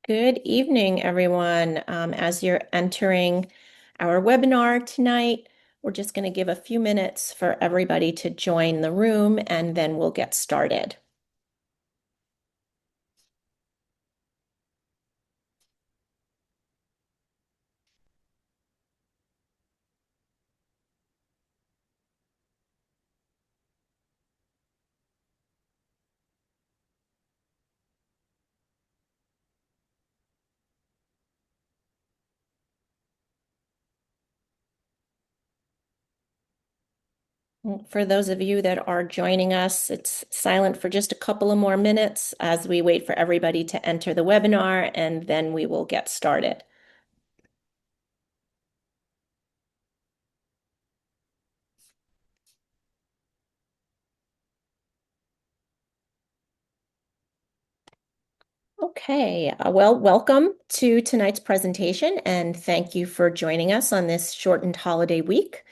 Good evening, everyone. As you're entering our webinar tonight, we're just going to give a few minutes for everybody to join the room and then we'll get started. For those of you that are joining us, it's silent for just a couple of more minutes as we wait for everybody to enter the webinar and then we will get started. Okay, well, welcome to tonight's presentation and thank you for joining us on this shortened holiday week.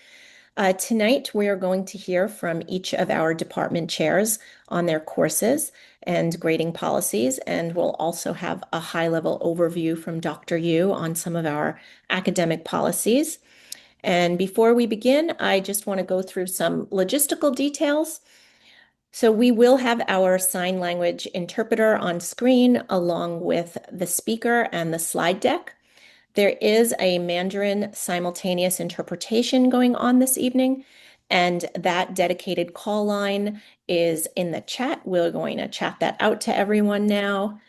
Tonight, we are going to hear from each of our department chairs on their courses and grading policies, and we'll also have a high-level overview from Dr. Yu on some of our academic policies. And before we begin, I just want to go through some logistical details. So we will have our sign language interpreter on screen along with the speaker and the slide deck. There is a Mandarin simultaneous interpretation going on this evening, and that dedicated call line is in the chat. We're going to chat that out to everyone now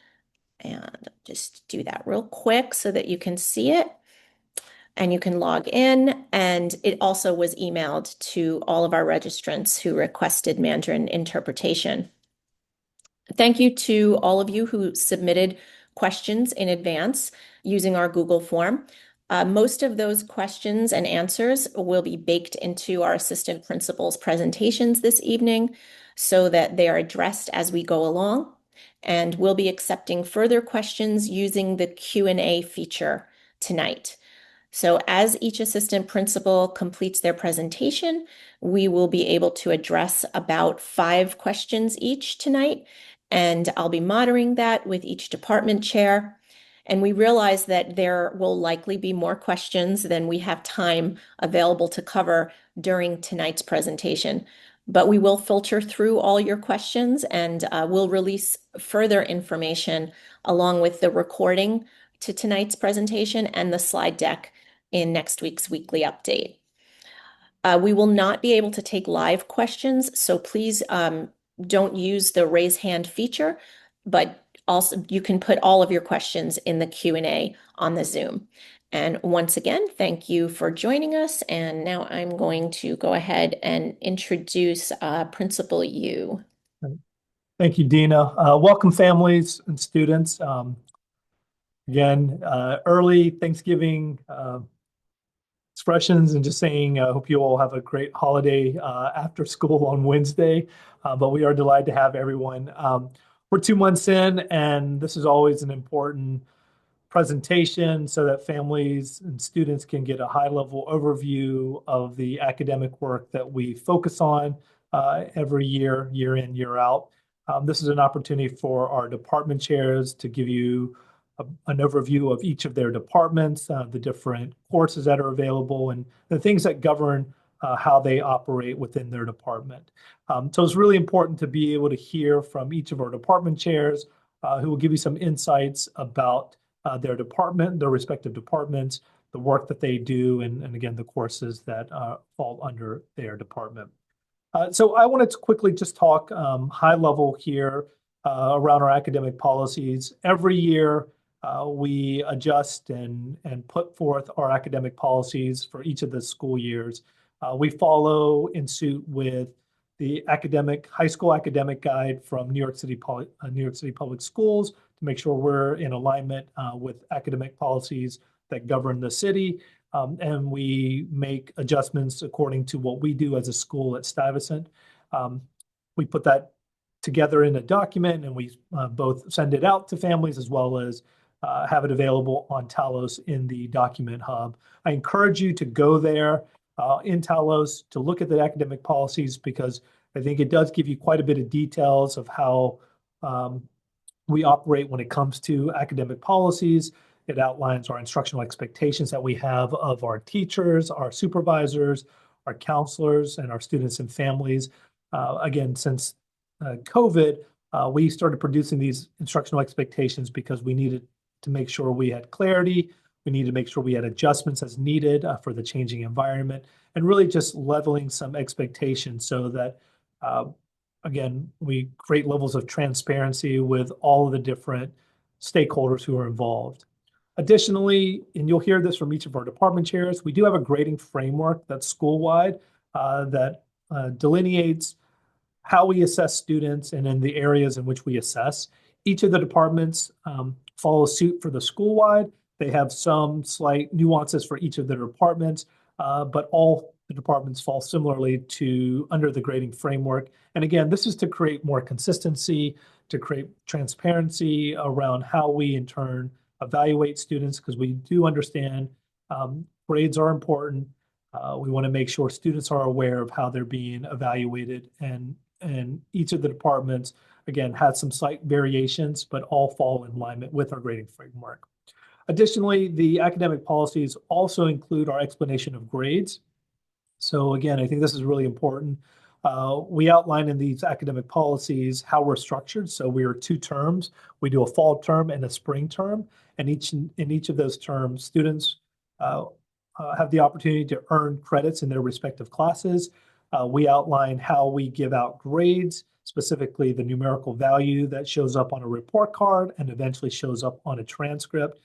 and just do that real quick so that you can see it and you can log in. And it also was emailed to all of our registrants who requested Mandarin interpretation. Thank you to all of you who submitted questions in advance using our Google form. Most of those questions and answers will be baked into our assistant principal's presentations this evening so that they are addressed as we go along. And we'll be accepting further questions using the Q&A feature tonight. So as each assistant principal completes their presentation, we will be able to address about 5 questions each tonight, and I'll be monitoring that with each department chair. And we realize that there will likely be more questions than we have time available to cover during tonight's presentation. But we will filter through all your questions and we'll release further information along with the recording to tonight's presentation and the slide deck in next week's weekly update. We will not be able to take live questions, so please don't use the raise hand feature, but also you can put all of your questions in the Q&A on the Zoom. And once again, thank you for joining us. And now I'm going to go ahead and introduce Principal Yu. Thank you, Dina. Welcome families and students. Again, early Thanksgiving expressions and just saying, I hope you all have a great holiday after school on Wednesday. But we are delighted to have everyone. We're 2 months in, and this is always an important presentation so that families and students can get a high-level overview of the academic work that we focus on every year, year in, year out. This is an opportunity for our department chairs to give you an overview of each of their departments, the different courses that are available, and the things that govern how they operate within their department. So it's really important to be able to hear from each of our department chairs who will give you some insights about their department, their respective departments, the work that they do, and again, the courses that fall under their department. So I wanted to quickly just talk high level here around our academic policies. Every year, we adjust and put forth our academic policies for each of the school years. We follow in suit with the high school academic guide from New York City Public Schools to make sure we're in alignment with academic policies that govern the city. And we make adjustments according to what we do as a school at Stuyvesant. We put that together in a document and we both send it out to families as well as have it available on Talos in the document hub. I encourage you to go there in Talos to look at the academic policies because I think it does give you quite a bit of details of how we operate when it comes to academic policies. It outlines our instructional expectations that we have of our teachers, our supervisors, our counselors, and our students and families. Again, since COVID, we started producing these instructional expectations because we needed to make sure we had clarity. We needed to make sure we had adjustments as needed for the changing environment, and really just leveling some expectations so that uh, again, we create levels of transparency with all of the different stakeholders who are involved. Additionally, and you'll hear this from each of our department chairs, we do have a grading framework that's school-wide that delineates how we assess students and in the areas in which we assess. Each of the departments follow suit for the school-wide. They have some slight nuances for each of the departments, but all the departments fall similarly to under the grading framework. And again, this is to create more consistency, to create transparency around how we in turn evaluate students, because we do understand grades are important. We want to make sure students are aware of how they're being evaluated, and each of the departments, again, has some slight variations, but all fall in alignment with our grading framework. Additionally, the academic policies also include our explanation of grades. So again, I think this is really important. We outline in these academic policies how we're structured. So we are two terms. We do a fall term and a spring term, and in each of those terms, students uh, have the opportunity to earn credits in their respective classes. We outline how we give out grades, specifically the numerical value that shows up on a report card and eventually shows up on a transcript.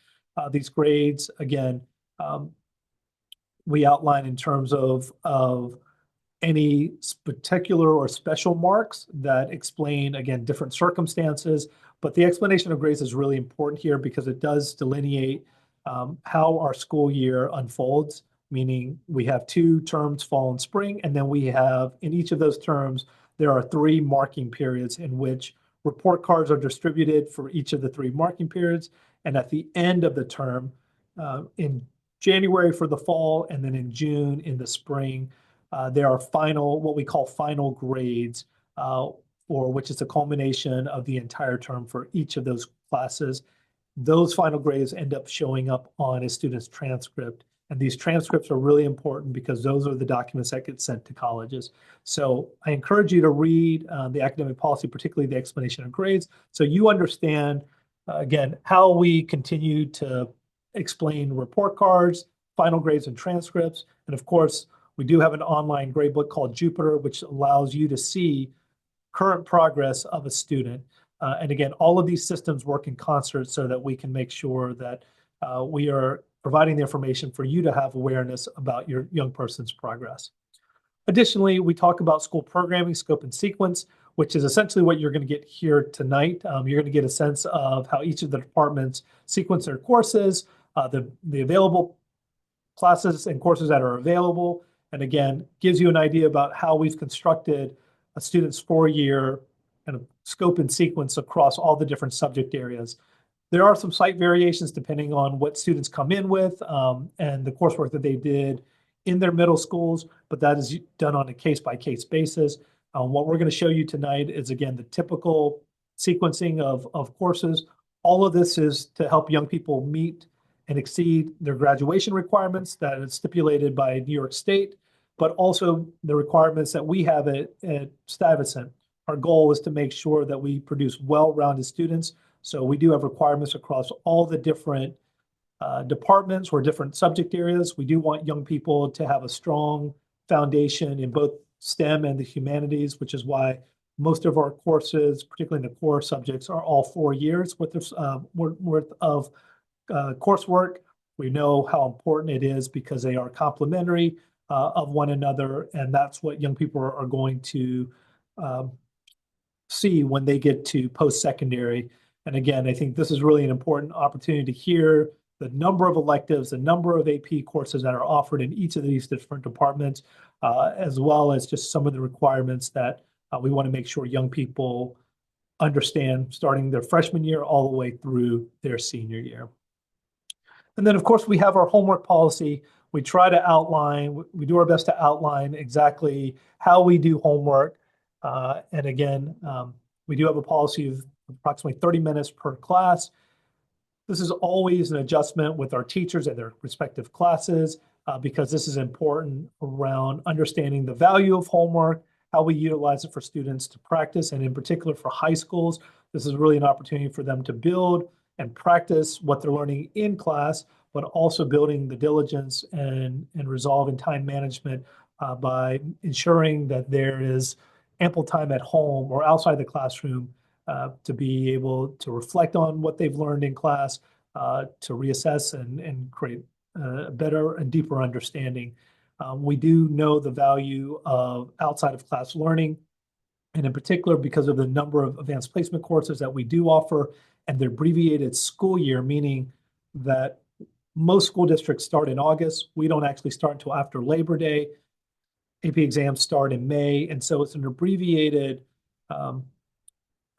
These grades, again, um, we outline in terms of any particular or special marks that explain, again, different circumstances. But the explanation of grades is really important here because it does delineate how our school year unfolds, meaning we have two terms, fall and spring, and then we have, in each of those terms, there are three marking periods in which report cards are distributed for each of the three marking periods. And at the end of the term, in January for the fall, and then in June in the spring, there are what we call final grades, or which is a culmination of the entire term for each of those classes. Those final grades end up showing up on a student's transcript. And these transcripts are really important because those are the documents that get sent to colleges. So I encourage you to read the academic policy, particularly the explanation of grades, so you understand, again, how we continue to explain report cards, final grades, and transcripts. And of course, we do have an online gradebook called Jupiter, which allows you to see current progress of a student. And again, all of these systems work in concert so that we can make sure that we are providing the information for you to have awareness about your young person's progress. Additionally, we talk about school programming, scope, and sequence, which is essentially what you're going to get here tonight. You're going to get a sense of how each of the departments sequence their courses, the available classes and courses that are available, and again, gives you an idea about how we've constructed a student's 4-year kind of scope and sequence across all the different subject areas. There are some slight variations depending on what students come in with and the coursework that they did in their middle schools, but that is done on a case-by-case basis. What we're going to show you tonight is, again, the typical sequencing of courses. All of this is to help young people meet and exceed their graduation requirements that is stipulated by New York State, but also the requirements that we have at Stuyvesant. Our goal is to make sure that we produce well-rounded students. So we do have requirements across all the different departments or different subject areas. We do want young people to have a strong foundation in both STEM and the humanities, which is why most of our courses, particularly in the core subjects, are all 4 years worth of coursework. We know how important it is because they are complementary of one another, and that's what young people are going to um, see when they get to post-secondary. And again, I think this is really an important opportunity to hear the number of electives, the number of AP courses that are offered in each of these different departments, as well as just some of the requirements that we want to make sure young people understand starting their freshman year all the way through their senior year. And then, of course, we have our homework policy. We try to outline, we do our best to outline exactly how we do homework. And again, we do have a policy of approximately 30 minutes per class. This is always an adjustment with our teachers and their respective classes because this is important around understanding the value of homework, how we utilize it for students to practice, and in particular for high schools, this is really an opportunity for them to build and practice what they're learning in class, but also building the diligence and resolve and time management by ensuring that there is ample time at home or outside the classroom to be able to reflect on what they've learned in class, to reassess and create a better and deeper understanding. We do know the value of outside of class learning, and in particular, because of the number of advanced placement courses that we do offer and the abbreviated school year, meaning that most school districts start in August. We don't actually start until after Labor Day. AP exams start in May, and so it's an um,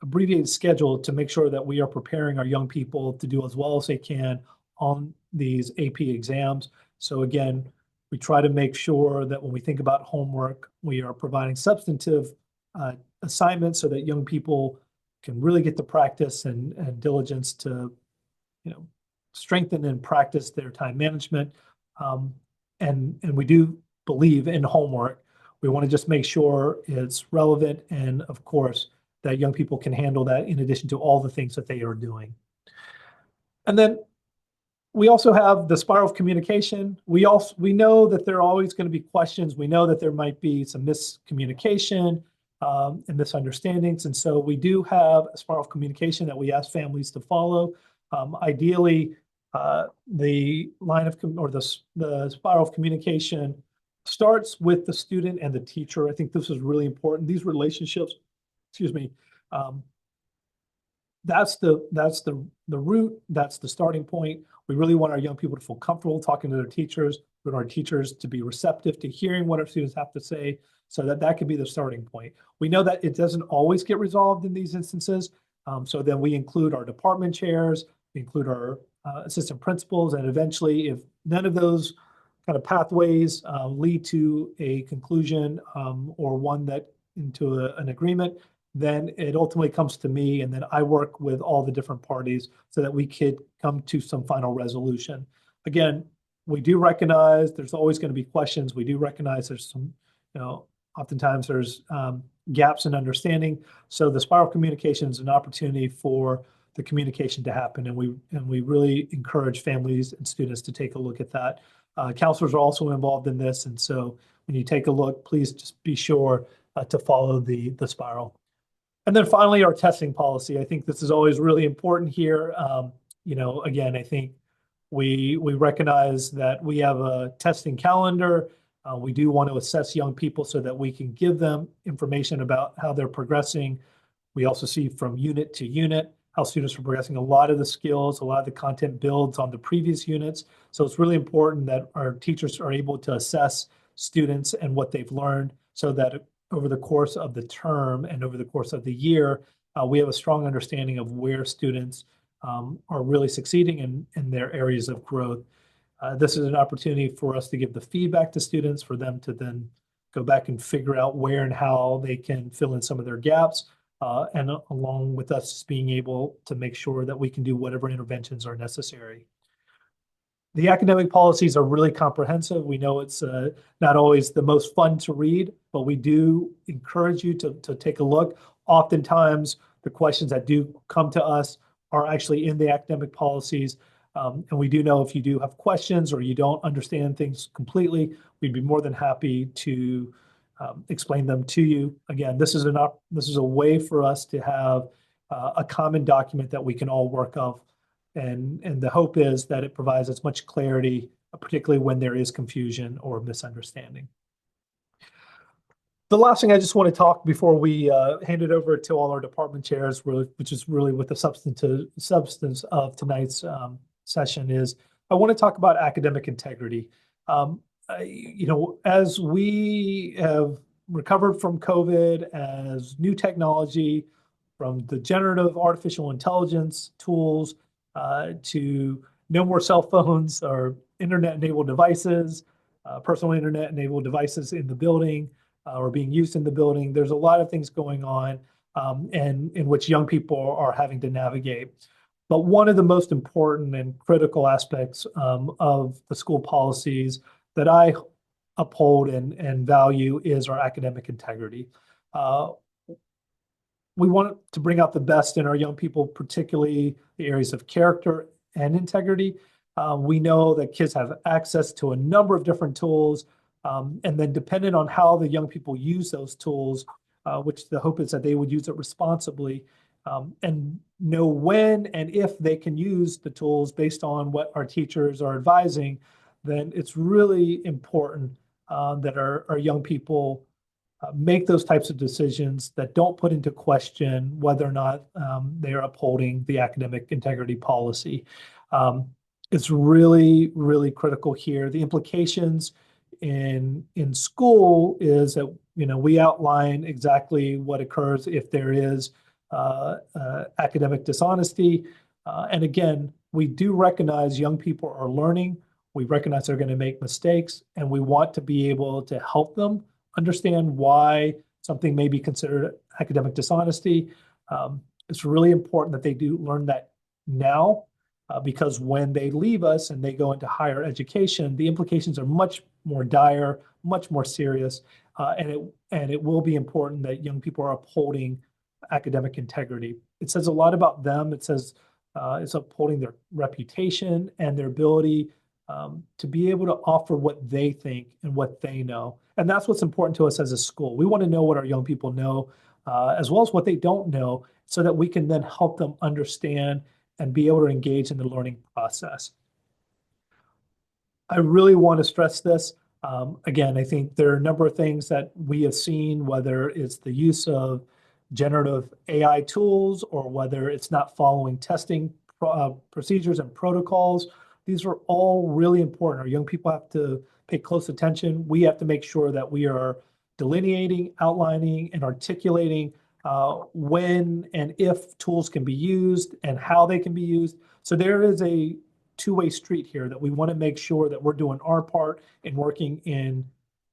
abbreviated schedule to make sure that we are preparing our young people to do as well as they can on these AP exams. So again, we try to make sure that when we think about homework, we are providing substantive uh, assignments so that young people can really get the practice and diligence to, you know, strengthen and practice their time management. Um, and we do believe in homework. We want to just make sure it's relevant and, of course, that young people can handle that in addition to all the things that they are doing. And then we also have the spiral of communication. We know that there are always going to be questions. We know that there might be some miscommunication and misunderstandings. And so we do have a spiral of communication that we ask families to follow. Ideally, the line of or the spiral of communication starts with the student and the teacher. I think this is really important. These relationships, excuse me, um, that's the root, that's the starting point. We really want our young people to feel comfortable talking to their teachers. We want our teachers to be receptive to hearing what our students have to say, so that that could be the starting point. We know that it doesn't always get resolved in these instances. So then we include our department chairs, we include our assistant principals, and eventually, if none of those kind of pathways lead to a conclusion or one that into an agreement, then it ultimately comes to me, and then I work with all the different parties so that we could come to some final resolution. Again, we do recognize there's always going to be questions. We do recognize there's some, oftentimes there's gaps in understanding. So the spiral communication is an opportunity for the communication to happen, and we really encourage families and students to take a look at that. Counselors are also involved in this, and so when you take a look, please just be sure to follow the spiral. And then finally, our testing policy. I think this is always really important here. Again, I think we recognize that we have a testing calendar. We do want to assess young people so that we can give them information about how they're progressing. We also see from unit to unit how students are progressing. A lot of the skills, a lot of the content builds on the previous units. So it's really important that our teachers are able to assess students and what they've learned so that over the course of the term and over the course of the year, we have a strong understanding of where students are really succeeding in their areas of growth. This is an opportunity for us to give the feedback to students, for them to then go back and figure out where and how they can fill in some of their gaps, and along with us being able to make sure that we can do whatever interventions are necessary. The academic policies are really comprehensive. We know it's not always the most fun to read, but we do encourage you to take a look. Oftentimes, the questions that do come to us are actually in the academic policies. And we do know if you do have questions or you don't understand things completely, we'd be more than happy to explain them to you. Again, this is a way for us to have a common document that we can all work off. And the hope is that it provides as much clarity, particularly when there is confusion or misunderstanding. The last thing I just want to talk before we hand it over to all our department chairs, which is really what the substance of tonight's session is, I want to talk about academic integrity. As we have recovered from COVID, as new technology, from the generative artificial intelligence tools to no more cell phones or internet-enabled devices, personal internet-enabled devices in the building or being used in the building. There's a lot of things going on. and in which young people are having to navigate. But one of the most important and critical aspects of the school policies that I uphold and value is our academic integrity. Uh, we want to bring out the best in our young people, particularly the areas of character and integrity. We know that kids have access to a number of different tools, and then depending on how the young people use those tools, which the hope is that they would use it responsibly, and know when and if they can use the tools based on what our teachers are advising, then it's really important that our young people make those types of decisions that don't put into question whether or not they are upholding the academic integrity policy. Um, it's really, really critical here. The implications in school is that we outline exactly what occurs if there is academic dishonesty. And again, we do recognize young people are learning. We recognize they're going to make mistakes, and we want to be able to help them understand why something may be considered academic dishonesty. It's really important that they do learn that now, because when they leave us and they go into higher education, the implications are much more dire, much more serious, and it will be important that young people are upholding academic integrity. It says a lot about them. It says it's upholding their reputation and their ability to be able to offer what they think and what they know. And that's what's important to us as a school. We want to know what our young people know, as well as what they don't know, so that we can then help them understand and be able to engage in the learning process. I really want to stress this. Again, I think there are a number of things that we have seen, whether it's the use of generative AI tools or whether it's not following testing procedures and protocols. These are all really important. Our young people have to pay close attention. We have to make sure that we are delineating, outlining, and articulating when and if tools can be used and how they can be used. So there is a two-way street here that we want to make sure that we're doing our part in working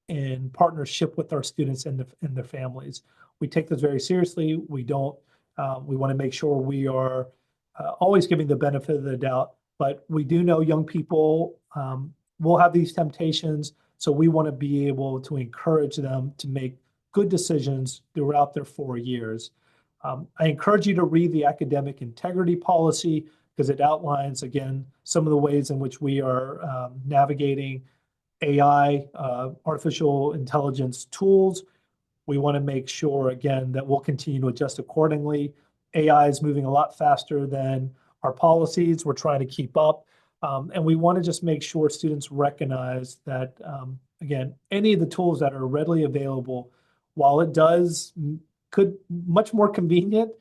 in partnership with our students and their families. We take this very seriously. We don't. We want to make sure we are always giving the benefit of the doubt. But we do know young people will have these temptations, so we want to be able to encourage them to make good decisions throughout their 4 years. I encourage you to read the academic integrity policy because it outlines, again, some of the ways in which we are navigating AI, artificial intelligence tools. We want to make sure, again, that we'll continue to adjust accordingly. AI is moving a lot faster than our policies. We're trying to keep up. And we want to just make sure students recognize that, again, any of the tools that are readily available, while it does could much more convenient,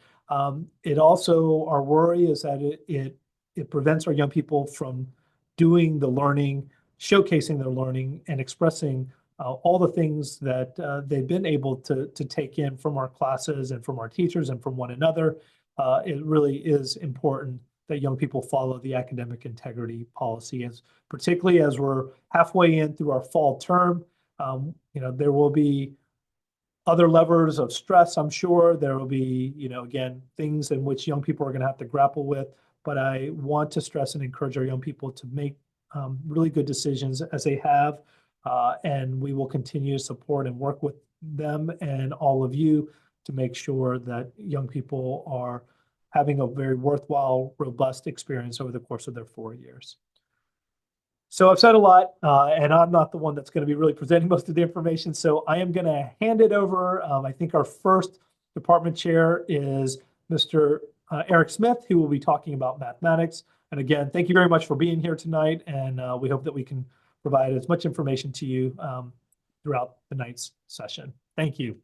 it also, our worry is that it prevents our young people from doing the learning, showcasing their learning, and expressing all the things that they've been able to take in from our classes and from our teachers and from one another. It really is important that young people follow the academic integrity policy, as particularly as we're halfway in through our fall term. There will be other levers of stress, I'm sure. There will be, again, things in which young people are going to have to grapple with. But I want to stress and encourage our young people to make really good decisions as they have. And we will continue to support and work with them and all of you to make sure that young people are having a very worthwhile, robust experience over the course of their 4 years. So I've said a lot, and I'm not the one that's going to be really presenting most of the information. So I am going to hand it over. I think our first department chair is Mr. Eric Smith, who will be talking about mathematics. And again, thank you very much for being here tonight. And we hope that we can provide as much information to you throughout the night's session. Thank you.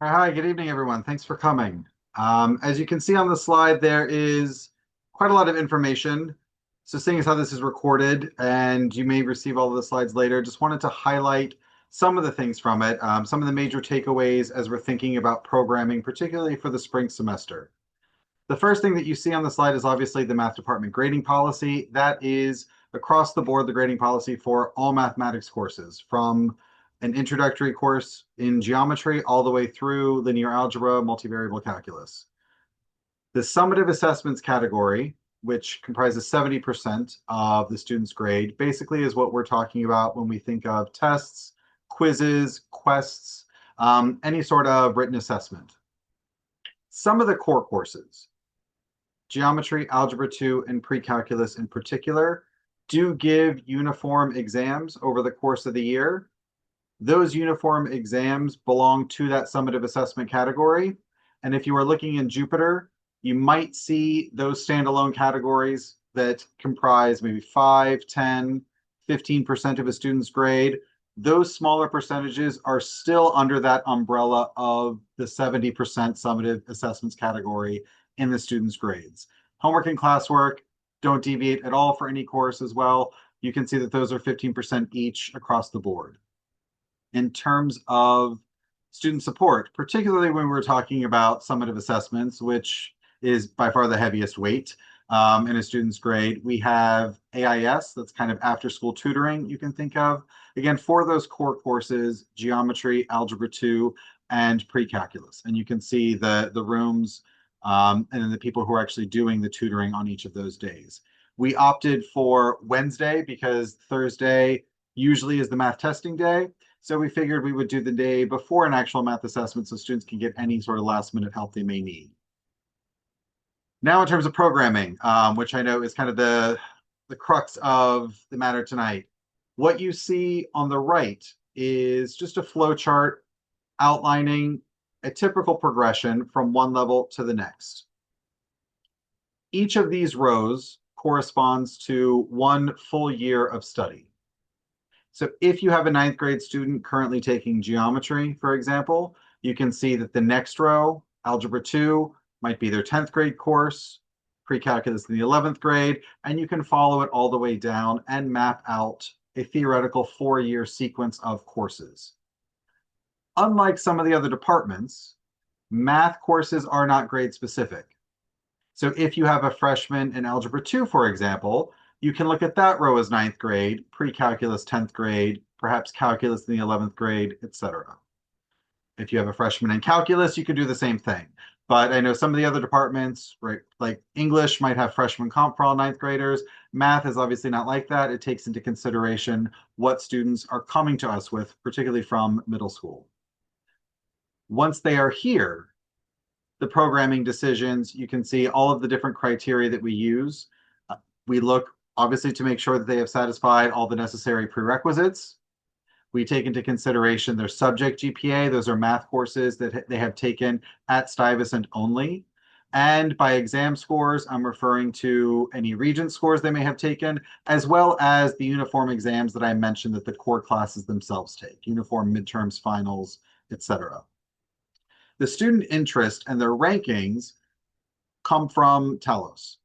Hi, good evening, everyone. Thanks for coming. As you can see on the slide, there is quite a lot of information. So seeing as how this is recorded and you may receive all of the slides later, just wanted to highlight some of the things from it, some of the major takeaways as we're thinking about programming, particularly for the spring semester. The first thing that you see on the slide is obviously the math department grading policy. That is across the board the grading policy for all mathematics courses, from an introductory course in geometry all the way through linear algebra, multivariable calculus. The summative assessments category, which comprises 70% of the student's grade, basically is what we're talking about when we think of tests, quizzes, quests, any sort of written assessment. Some of the core courses, geometry, algebra 2, and pre-calculus in particular, do give uniform exams over the course of the year. Those uniform exams belong to that summative assessment category. And if you are looking in Jupyter, you might see those standalone categories that comprise maybe 5, 10, 15% of a student's grade. Those smaller percentages are still under that umbrella of the 70% summative assessments category in the student's grades. Homework and classwork don't deviate at all for any course as well. You can see that those are 15% each across the board. In terms of student support, particularly when we're talking about summative assessments, which is by far the heaviest weight in a student's grade, we have AIS, that's kind of after school tutoring you can think of. Again, for those core courses, geometry, algebra 2, and pre-calculus. And you can see the rooms and then the people who are actually doing the tutoring on each of those days. We opted for Wednesday because Thursday usually is the math testing day. So we figured we would do the day before an actual math assessment so students can get any sort of last minute help they may need. Now in terms of programming, which I know is kind of the crux of the matter tonight, what you see on the right is just a flow chart outlining a typical progression from one level to the next. Each of these rows corresponds to one full year of study. So if you have a ninth grade student currently taking geometry, for example, you can see that the next row, algebra 2, might be their 10th grade course, pre-calculus in the 11th grade, and you can follow it all the way down and map out a theoretical 4-year sequence of courses. Unlike some of the other departments, math courses are not grade specific. So if you have a freshman in algebra 2, for example, you can look at that row as ninth grade, pre-calculus 10th grade, perhaps calculus in the 11th grade, etc. If you have a freshman in calculus, you could do the same thing. But I know some of the other departments, right, like English might have freshman comp for all ninth graders. Math is obviously not like that. It takes into consideration what students are coming to us with, particularly from middle school. Once they are here, the programming decisions, you can see all of the different criteria that we use. We look obviously to make sure that they have satisfied all the necessary prerequisites. We take into consideration their subject GPA. Those are math courses that they have taken at Stuyvesant only. And by exam scores, I'm referring to any Regent scores they may have taken, as well as the uniform exams that I mentioned that the core classes themselves take, uniform midterms, finals, etc. The student interest and their rankings come from Talos.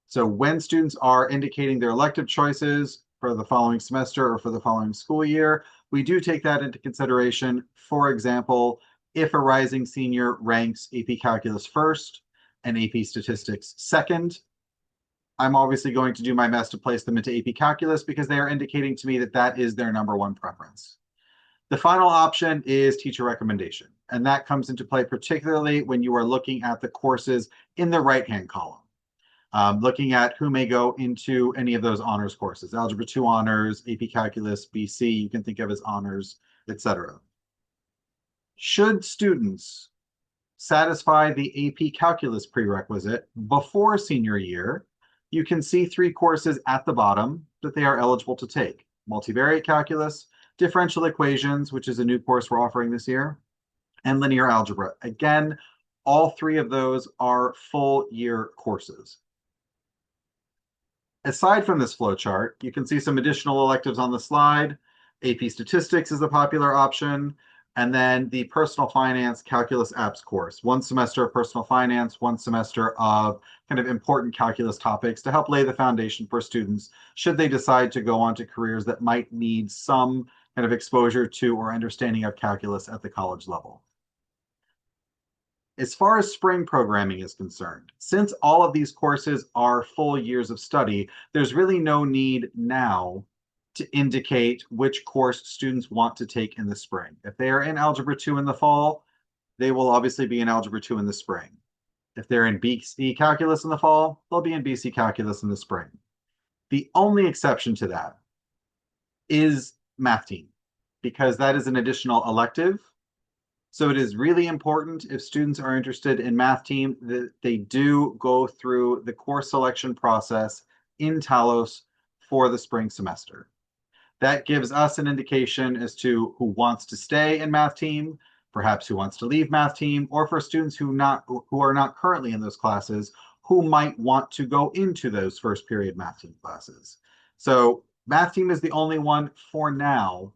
So when students are indicating their elective choices for the following semester or for the following school year, we do take that into consideration. For example, if a rising senior ranks AP Calculus first and AP Statistics second, I'm obviously going to do my best to place them into AP Calculus because they are indicating to me that that is their number one preference. The final option is teacher recommendation, and that comes into play particularly when you are looking at the courses in the right-hand column. Looking at who may go into any of those honors courses, Algebra 2 honors, AP Calculus, BC, you can think of as honors, etc. Should students satisfy the AP Calculus prerequisite before senior year, you can see 3 courses at the bottom that they are eligible to take. Multivariate Calculus, Differential Equations, which is a new course we're offering this year, and Linear Algebra. Again, all 3 of those are full year courses. Aside from this flowchart, you can see some additional electives on the slide. AP Statistics is a popular option, and then the Personal Finance Calculus Apps course. 1 semester of personal finance, 1 semester of kind of important calculus topics to help lay the foundation for students should they decide to go on to careers that might need some kind of exposure to or understanding of calculus at the college level. As far as spring programming is concerned, since all of these courses are full years of study, there's really no need now to indicate which course students want to take in the spring. If they are in Algebra 2 in the fall, they will obviously be in Algebra 2 in the spring. If they're in BC Calculus in the fall, they'll be in BC Calculus in the spring. The only exception to that is Math Team, because that is an additional elective. So it is really important if students are interested in Math Team that they do go through the course selection process in Talos for the spring semester. That gives us an indication as to who wants to stay in Math Team, perhaps who wants to leave Math Team, or for students who are not currently in those classes, who might want to go into those first period Math Team classes. So Math Team is the only one for now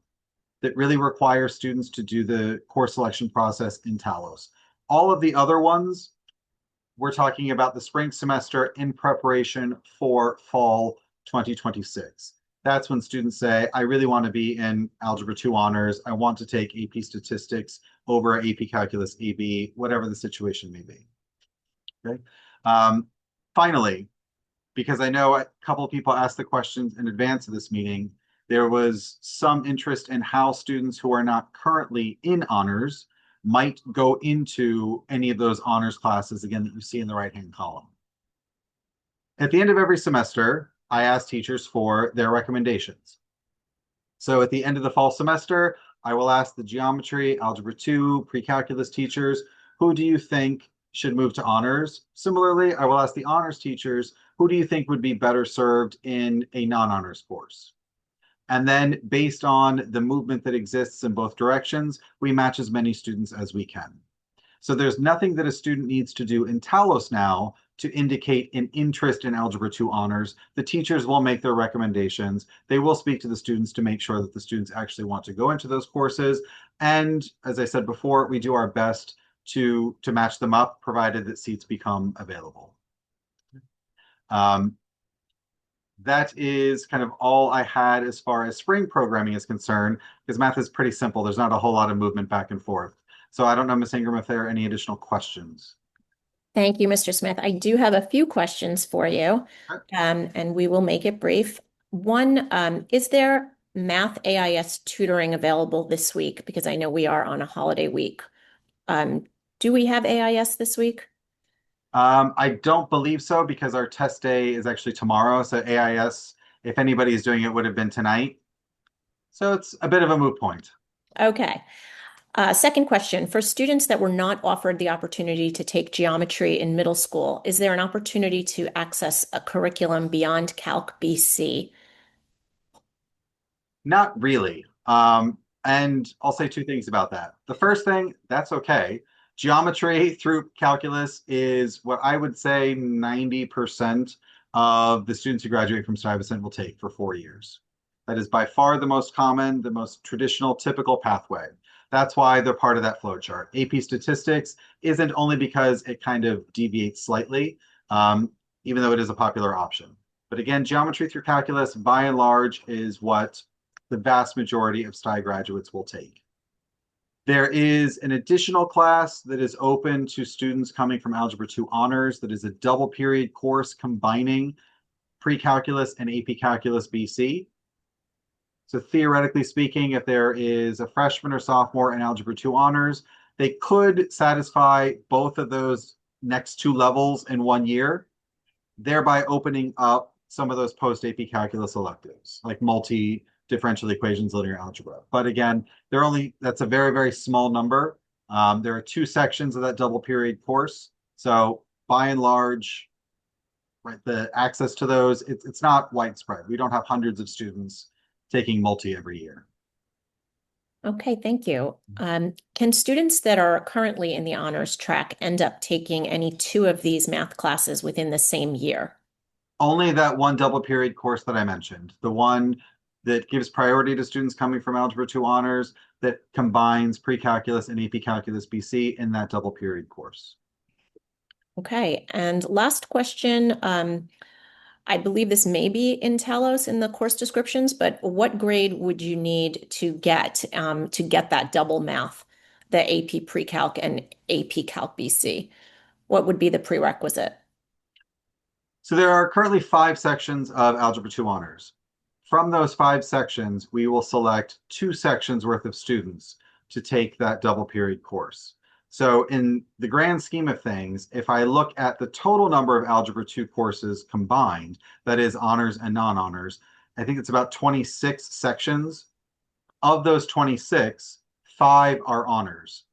that really requires students to do the course selection process in Talos. All of the other ones, we're talking about the spring semester in preparation for fall 2026. That's when students say, I really want to be in Algebra 2 honors. I want to take AP Statistics over AP Calculus AB, whatever the situation may be. Okay. Finally, because I know a couple of people asked the questions in advance of this meeting, there was some interest in how students who are not currently in honors might go into any of those honors classes, again, that you see in the right-hand column. At the end of every semester, I ask teachers for their recommendations. So at the end of the fall semester, I will ask the geometry, algebra 2, pre-calculus teachers, who do you think should move to honors? Similarly, I will ask the honors teachers, who do you think would be better served in a non-honors course? And then based on the movement that exists in both directions, we match as many students as we can. So there's nothing that a student needs to do in Talos now to indicate an interest in Algebra 2 honors. The teachers will make their recommendations. They will speak to the students to make sure that the students actually want to go into those courses. And as I said before, we do our best to match them up, provided that seats become available. That is kind of all I had as far as spring programming is concerned, because math is pretty simple. There's not a whole lot of movement back and forth. So I don't know, Ms. Ingram, if there are any additional questions. Thank you, Mr. Smith. I do have a few questions for you, and we will make it brief. One, is there math AIS tutoring available this week? Because I know we are on a holiday week. Um, do we have AIS this week? I don't believe so because our test day is actually tomorrow. So AIS, if anybody is doing it, would have been tonight. So it's a bit of a moot point. Okay. Second question, for students that were not offered the opportunity to take geometry in middle school, is there an opportunity to access a curriculum beyond Calc BC? Not really. And I'll say two things about that. The first thing, that's okay. Geometry through calculus is what I would say 90% of the students who graduate from Stuyvesant will take for 4 years. That is by far the most common, the most traditional, typical pathway. That's why they're part of that flow chart. AP statistics isn't only because it kind of deviates slightly, even though it is a popular option. But again, geometry through calculus, by and large, is what the vast majority of STI graduates will take. There is an additional class that is open to students coming from Algebra 2 honors that is a double period course combining pre-calculus and AP Calculus BC. So theoretically speaking, if there is a freshman or sophomore in Algebra 2 honors, they could satisfy both of those next two levels in 1 year, thereby opening up some of those post-AP Calculus electives, like multi-differential equations, linear algebra. But again, that's a very, very small number. There are two sections of that double period course. So by and large, right, the access to those, it's not widespread. We don't have hundreds of students taking multi every year. Okay, thank you. Can students that are currently in the honors track end up taking any two of these math classes within the same year? Only that one double period course that I mentioned, the one that gives priority to students coming from Algebra 2 honors that combines pre-calculus and AP Calculus BC in that double period course. Okay, and last question. I believe this may be in Talos in the course descriptions, but what grade would you need to get that double math, the AP Pre-Calc and AP Calc BC? What would be the prerequisite? So there are currently 5 sections of Algebra 2 honors. From those 5 sections, we will select 2 sections worth of students to take that double period course. So in the grand scheme of things, if I look at the total number of Algebra 2 courses combined, that is honors and non-honors, I think it's about 26 sections. Of those 26, 5 are honors.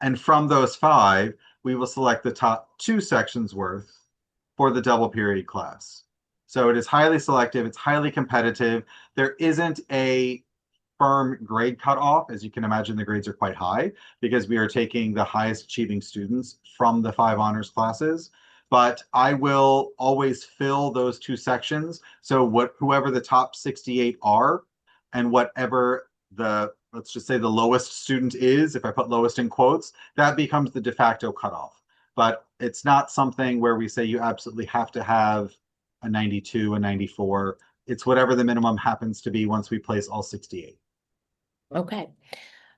And from those 5, we will select the top 2 sections worth for the double period class. So it is highly selective, it's highly competitive. There isn't a firm grade cutoff. As you can imagine, the grades are quite high because we are taking the highest achieving students from the 5 honors classes. But I will always fill those 2 sections. So whoever the top 68 are, and whatever the, let's just say, the lowest student is, if I put lowest in quotes, that becomes the de facto cutoff. But it's not something where we say you absolutely have to have a 92, a 94. It's whatever the minimum happens to be once we place all 68. Okay.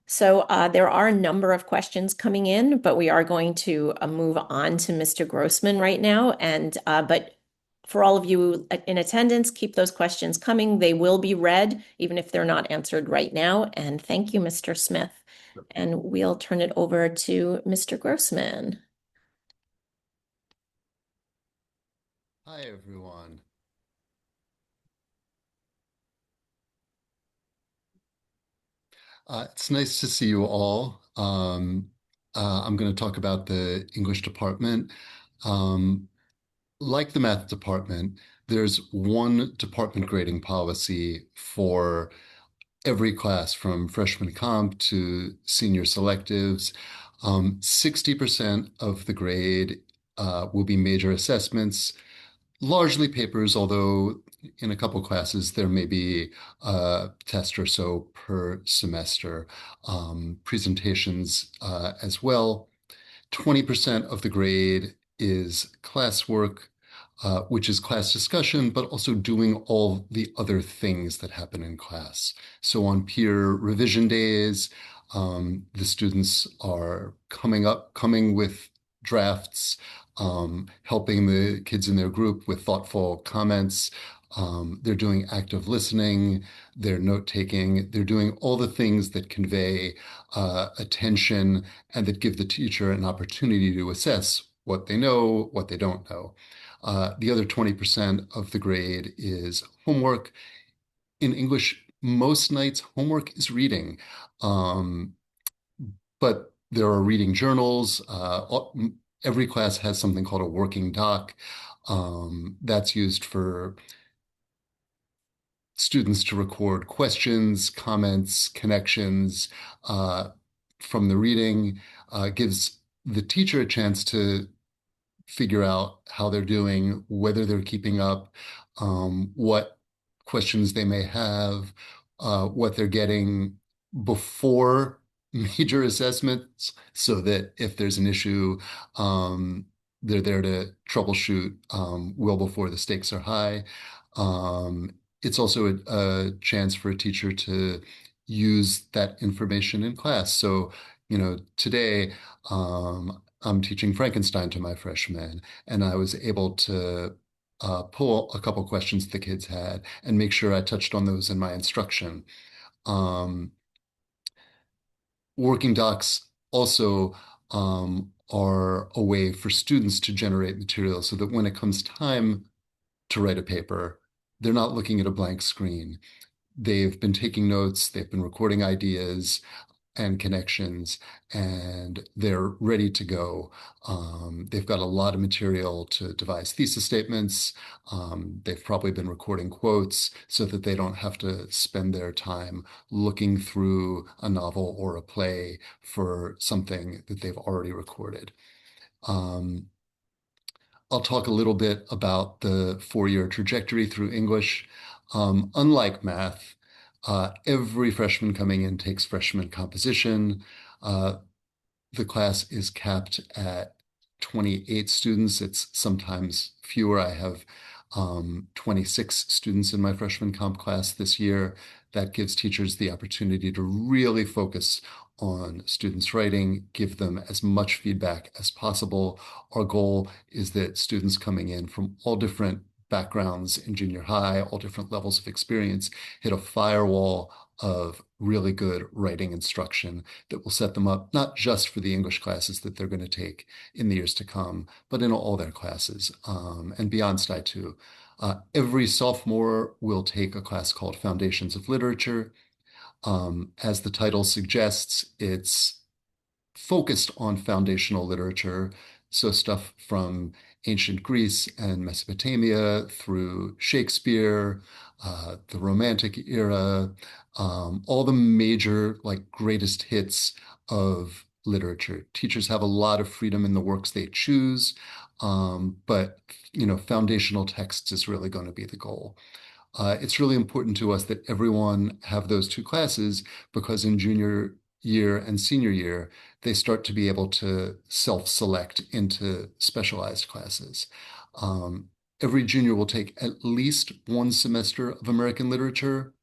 So there are a number of questions coming in, but we are going to move on to Mr. Grossman right now. And but for all of you in attendance, keep those questions coming. They will be read, even if they're not answered right now. And thank you, Mr. Smith. And we'll turn it over to Mr. Grossman. Hi, everyone. It's nice to see you all. I'm going to talk about the English department. Um, like the math department, there's one department grading policy for every class from freshman comp to senior selectives. 60% of the grade will be major assessments, largely papers, although in a couple classes there may be a test or so per semester. Presentations as well. 20% of the grade is classwork, which is class discussion, but also doing all the other things that happen in class. So on peer revision days, the students are coming with drafts, helping the kids in their group with thoughtful comments. They're doing active listening, they're note-taking, they're doing all the things that convey attention and that give the teacher an opportunity to assess what they know, what they don't know. The other 20% of the grade is homework. In English, most nights, homework is reading. But there are reading journals. Every class has something called a working doc. That's used for students to record questions, comments, connections from the reading. Gives the teacher a chance to figure out how they're doing, whether they're keeping up, what questions they may have, what they're getting before major assessments, so that if there's an issue, they're there to troubleshoot well before the stakes are high. It's also a chance for a teacher to use that information in class. So, today, I'm teaching Frankenstein to my freshmen, and I was able to pull a couple questions the kids had and make sure I touched on those in my instruction. Working docs also are a way for students to generate material so that when it comes time to write a paper, they're not looking at a blank screen. They've been taking notes, they've been recording ideas and connections, and they're ready to go. They've got a lot of material to devise thesis statements. They've probably been recording quotes so that they don't have to spend their time looking through a novel or a play for something that they've already recorded. I'll talk a little bit about the 4-year trajectory through English. Unlike math, every freshman coming in takes freshman composition. The class is capped at 28 students. It's sometimes fewer. I have 26 students in my freshman comp class this year. That gives teachers the opportunity to really focus on students' writing, give them as much feedback as possible. Our goal is that students coming in from all different backgrounds in junior high, all different levels of experience, hit a firewall of really good writing instruction that will set them up not just for the English classes that they're going to take in the years to come, but in all their classes and beyond Stuy too. Every sophomore will take a class called Foundations of Literature. As the title suggests, it's focused on foundational literature, so stuff from ancient Greece and Mesopotamia through Shakespeare, the Romantic era, all the major, like, greatest hits of literature. Teachers have a lot of freedom in the works they choose, but foundational texts is really going to be the goal. It's really important to us that everyone have those two classes because in junior year and senior year, they start to be able to self-select into specialized classes. Every junior will take at least one semester of American literature,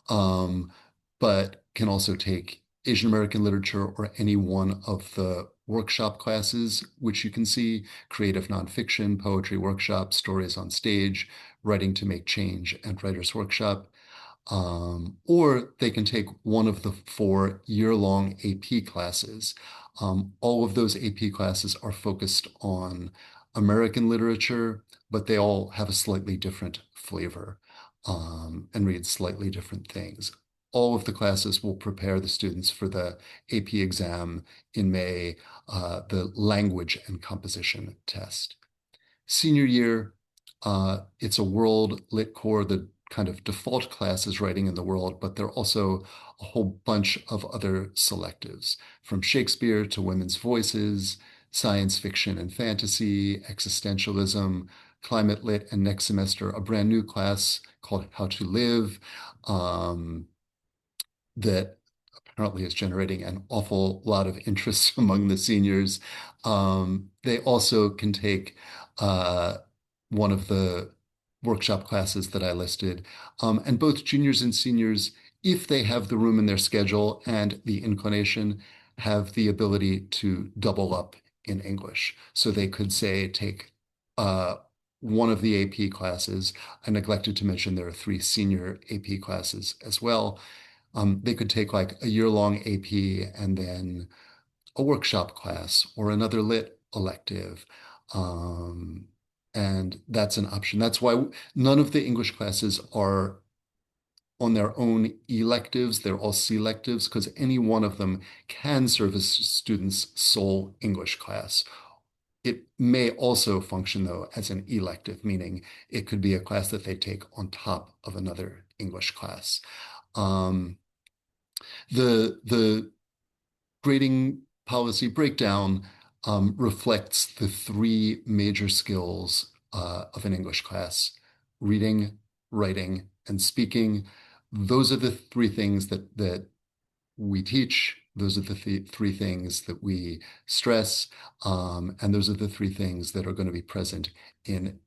um, but can also take Asian American literature or any one of the workshop classes, which you can see: creative nonfiction, poetry workshop, stories on stage, writing to make change, and writer's workshop. Or they can take one of the 4 year-long AP classes. All of those AP classes are focused on American literature, but they all have a slightly different flavor and read slightly different things. All of the classes will prepare the students for the AP exam in May, the language and composition test. Senior year, it's a world lit core. The kind of default class is writing in the world, but there are also a whole bunch of other selectives, from Shakespeare to women's voices, science fiction and fantasy, existentialism, climate lit, and next semester, a brand new class called How to Live, that apparently is generating an awful lot of interest among the seniors. They also can take one of the workshop classes that I listed. And both juniors and seniors, if they have the room in their schedule and the inclination, have the ability to double up in English. So they could say take one of the AP classes. I neglected to mention there are 3 senior AP classes as well. They could take like a year-long AP and then a workshop class or another lit elective. And that's an option. That's why none of the English classes are on their own electives. They're all selectives because any one of them can serve as students' sole English class. It may also function, though, as an elective, meaning it could be a class that they take on top of another English class. The grading policy breakdown reflects the 3 major skills of an English class: reading, writing, and speaking. Those are the 3 things that we teach. Those are the 3 things that we stress. And those are the 3 things that are going to be present in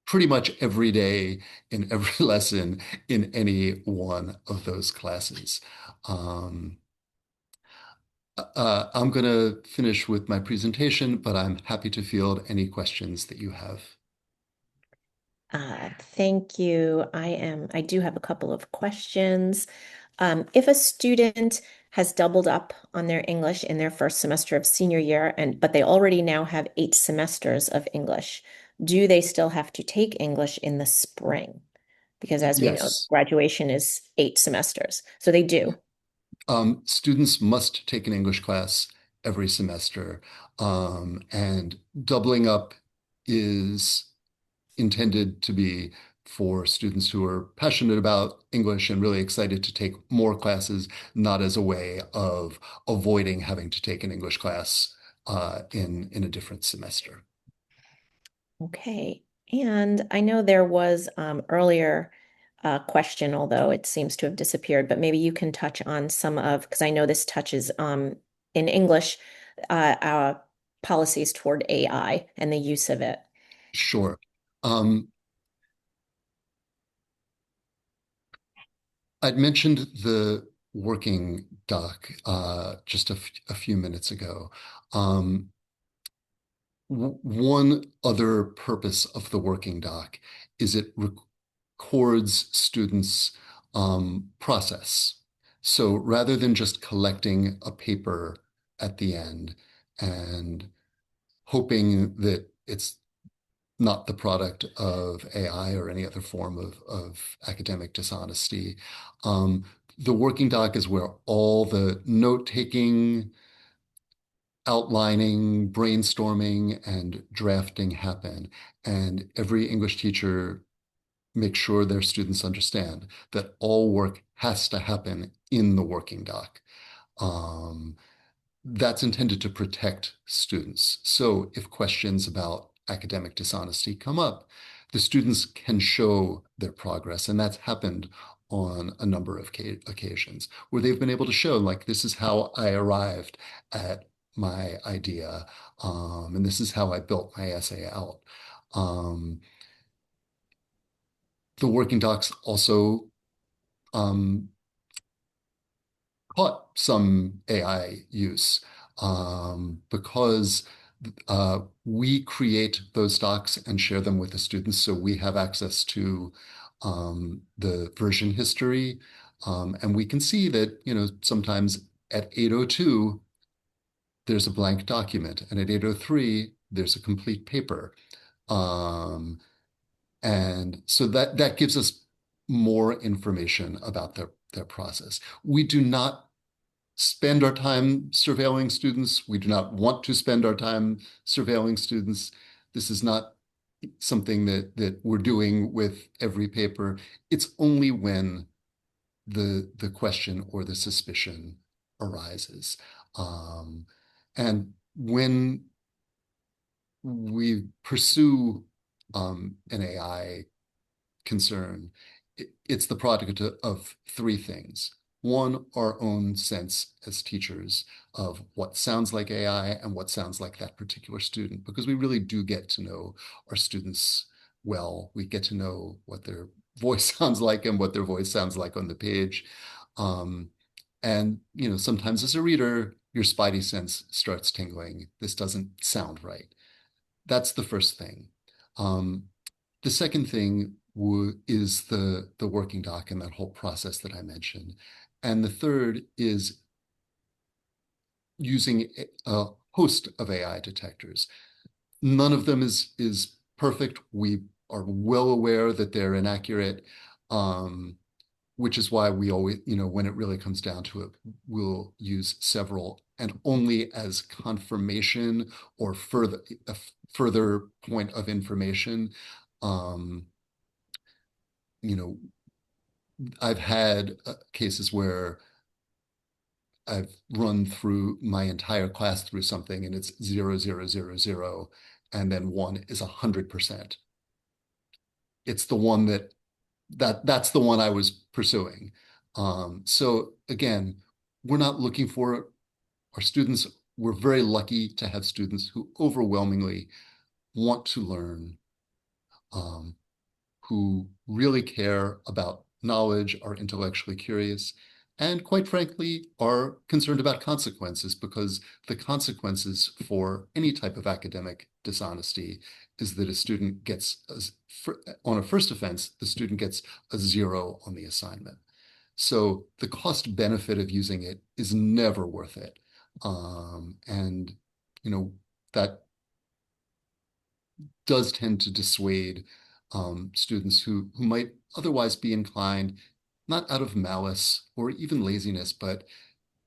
pretty much every day, in every lesson, in any one of those classes. I'm going to finish with my presentation, but I'm happy to field any questions that you have. Thank you. I do have a couple of questions. If a student has doubled up on their English in their first semester of senior year, but they already now have 8 semesters of English, do they still have to take English in the spring? Because as we know, Yes. graduation is 8 semesters. So they do. Students must take an English class every semester, and doubling up is intended to be for students who are passionate about English and really excited to take more classes, not as a way of avoiding having to take an English class in a different semester. Okay. And I know there was earlier question, although it seems to have disappeared, but maybe you can touch on some of, because I know this touches in English, our policies toward AI and the use of it. Sure. Um, I'd mentioned the working doc just a few minutes ago. Um, One other purpose of the working doc is it records students' process. So rather than just collecting a paper at the end and hoping that it's not the product of AI or any other form of academic dishonesty, um, the working doc is where all the note-taking, outlining, brainstorming, and drafting happen. And every English teacher makes sure their students understand that all work has to happen in the working doc. Um, that's intended to protect students. So if questions about academic dishonesty come up, the students can show their progress. And that's happened on a number of occasions where they've been able to show, like, this is how I arrived at my idea, and this is how I built my essay out. Um, the working docs also um, caught some AI use because we create those docs and share them with the students, so we have access to the version history, and we can see that, sometimes at 8:02 there's a blank document, and at 8:03 there's a complete paper, um, and so that gives us more information about their process. We do not spend our time surveilling students. We do not want to spend our time surveilling students. This is not something that we're doing with every paper. It's only when the question or the suspicion arises. Um, and when we pursue an AI concern, it's the product of three things. One, our own sense as teachers of what sounds like AI and what sounds like that particular student, because we really do get to know our students well. We get to know what their voice sounds like and what their voice sounds like on the page. Um, and, sometimes as a reader, your spidey sense starts tingling. This doesn't sound right. That's the first thing. Um, the second thing is the working doc and that whole process that I mentioned. And the third is using a host of AI detectors. None of them is perfect. We are well aware that they're inaccurate, which is why we always, when it really comes down to it, we'll use several, and only as confirmation or a further point of information. Um, you know, I've had cases where I've run through my entire class through something and it's 0, 0, 0, 0, and then one is 100%. It's the one that's the one I was pursuing. So again, we're not looking for our students. We're very lucky to have students who overwhelmingly want to learn, um, who really care about knowledge, are intellectually curious, and quite frankly, are concerned about consequences, because the consequences for any type of academic dishonesty is that a student gets, on a first offense, the student gets a 0 on the assignment. So the cost benefit of using it is never worth it. And, that does tend to dissuade students who might otherwise be inclined, not out of malice or even laziness, but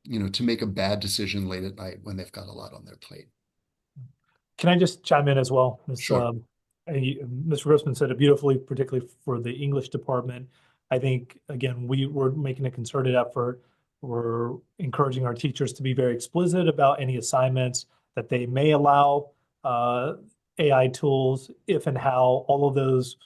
to make a bad decision late at night when they've got a lot on their plate. Can I just chime in as well? Sure. Mr. Grossman said it beautifully, particularly for the English department. I think, again, we were making a concerted effort. We're encouraging our teachers to be very explicit about any assignments that they may allow AI tools, if and how, all of those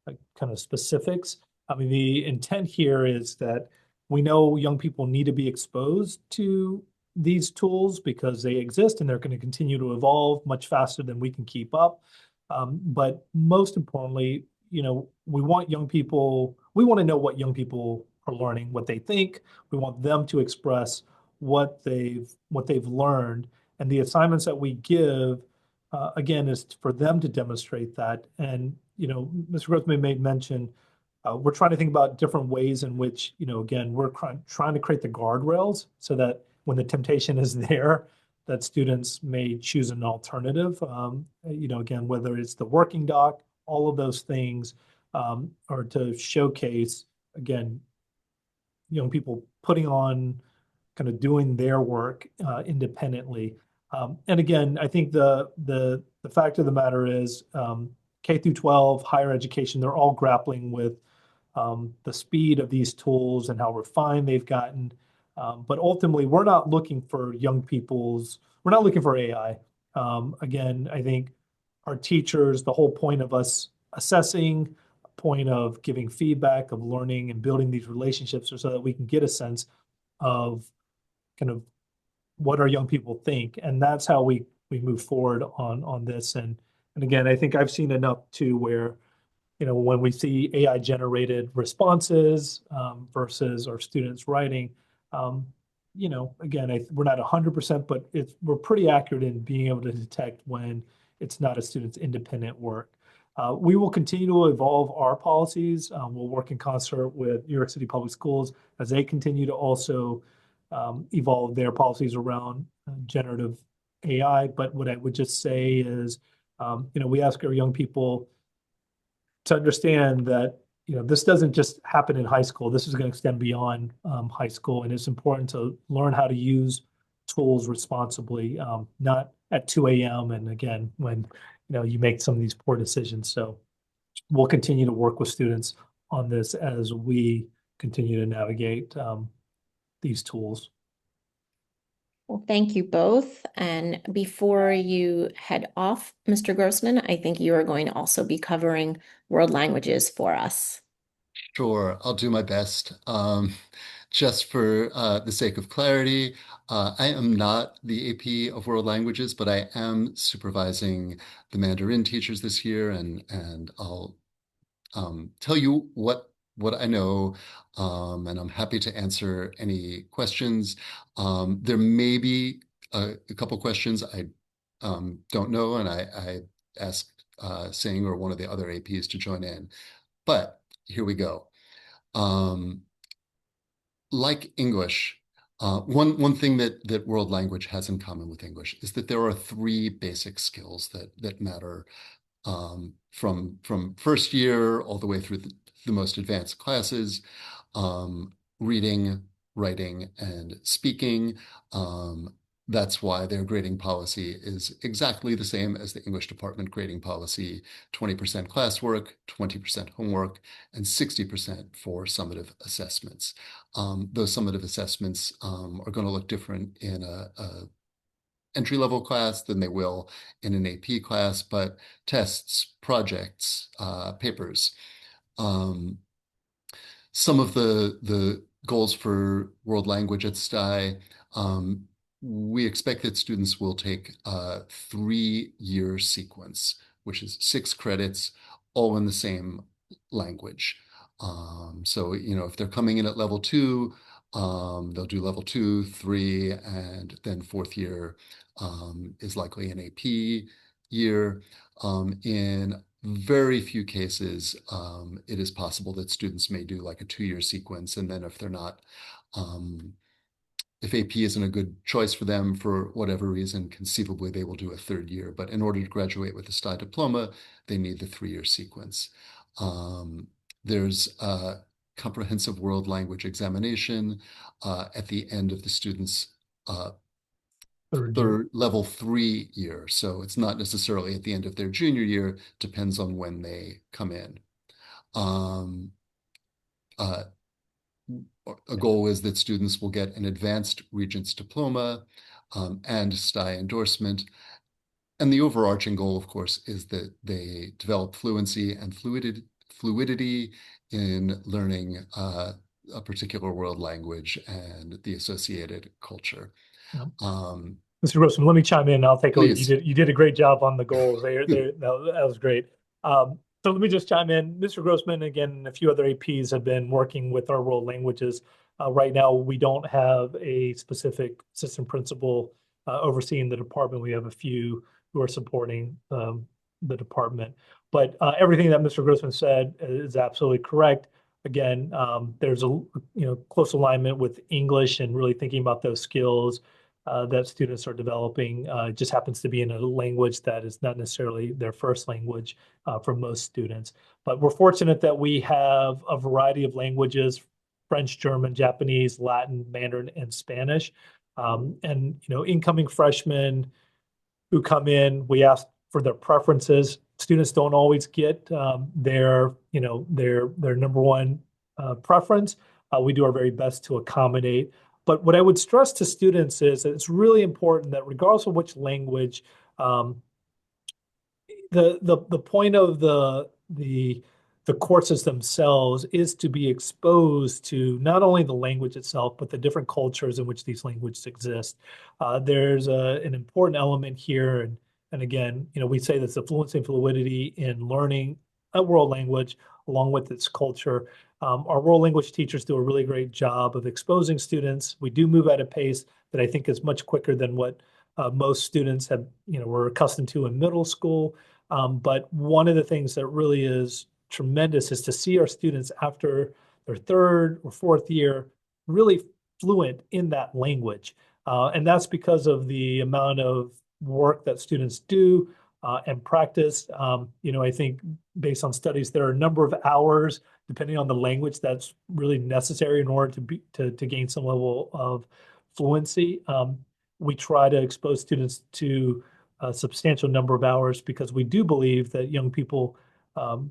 kind of specifics. I mean, the intent here is that we know young people need to be exposed to these tools because they exist and they're going to continue to evolve much faster than we can keep up. But most importantly, we want young people, we want to know what young people are learning, what they think. We want them to express what they've learned. And the assignments that we give again, is for them to demonstrate that. And, Mr. Grossman made mention, we're trying to think about different ways in which, again, we're trying to create the guardrails so that when the temptation is there, that students may choose an alternative. Again, whether it's the working doc, all of those things, or to showcase, again, young people putting on kind of doing their work independently. And again, I think the fact of the matter is K through 12, higher education, they're all grappling with the speed of these tools and how refined they've gotten. But ultimately, we're not looking for we're not looking for AI. Again, I think our teachers, the whole point of us assessing, point of giving feedback, of learning and building these relationships, so that we can get a sense of kind of what our young people think, and that's how we move forward on this. And again, I think I've seen enough to where when we see AI generated responses versus our students writing, um, again, we're not 100%, but we're pretty accurate in being able to detect when it's not a student's independent work. We will continue to evolve our policies. We'll work in concert with New York City Public Schools as they continue to also evolve their policies around generative AI. But what I would just say is, we ask our young people to understand that this doesn't just happen in high school. This is going to extend beyond high school, and it's important to learn how to use tools responsibly, not at 2 a.m. and again when you make some of these poor decisions. So we'll continue to work with students on this as we continue to navigate these tools. Well, thank you both. And before you head off, Mr. Grossman, I think you are going to also be covering world languages for us. Sure, I'll do my best. Just for the sake of clarity, I am not the AP of World Languages, but I am supervising the Mandarin teachers this year, and I'll tell you what I know, and I'm happy to answer any questions. There may be a couple questions I don't know, and I asked Singh or one of the other APs to join in. But here we go. Um, like English, one thing that world language has in common with English is that there are three basic skills that matter from first year all the way through the most advanced classes, reading, writing, and speaking. That's why their grading policy is exactly the same as the English department grading policy: 20% classwork, 20% homework, and 60% for summative assessments. Those summative assessments are going to look different in a entry-level class than they will in an AP class, but tests, projects, papers. Some of the goals for world language at Stuy, we expect that students will take a 3-year sequence, which is 6 credits, all in the same language. So, if they're coming in at level 2, they'll do level 2, 3, and then 4th year is likely an AP year. In very few cases, it is possible that students may do like a 2-year sequence, and then if they're not, if AP isn't a good choice for them for whatever reason, conceivably they will do a 3rd year. But in order to graduate with a Stuy diploma, they need the 3-year sequence. There's a comprehensive world language examination at the end of the student's level 3 year. So it's not necessarily at the end of their junior year, depends on when they come in. Um, uh, a goal is that students will get an advanced Regents diploma and Stuy endorsement. And the overarching goal, of course, is that they develop fluency and fluidity in learning a particular world language and the associated culture. Yeah. Mr. Grossman, let me chime in. I'll take over. Please. You did a great job on the goals. That was great. So let me just chime in. Mr. Grossman, again, and a few other APs have been working with our world languages. Right now, we don't have a specific assistant principal overseeing the department. We have a few who are supporting the department. But everything that Mr. Grossman said is absolutely correct. Again, there's a close alignment with English and really thinking about those skills that students are developing. It just happens to be in a language that is not necessarily their first language for most students. But we're fortunate that we have a variety of languages: French, German, Japanese, Latin, Mandarin, and Spanish. And incoming freshmen who come in, we ask for their preferences. Students don't always get their number one preference. We do our very best to accommodate. But what I would stress to students is that it's really important that regardless of which language, the point of the courses themselves is to be exposed to not only the language itself, but the different cultures in which these languages exist. There's an important element here, and again, we say that's the fluency and fluidity in learning a world language along with its culture. Our world language teachers do a really great job of exposing students. We do move at a pace that I think is much quicker than what most students have, were accustomed to in middle school. But one of the things that really is tremendous is to see our students after their third or fourth year really fluent in that language. And that's because of the amount of work that students do and practice. I think based on studies, there are a number of hours, depending on the language, that's really necessary in order to gain some level of fluency. We try to expose students to a substantial number of hours because we do believe that young people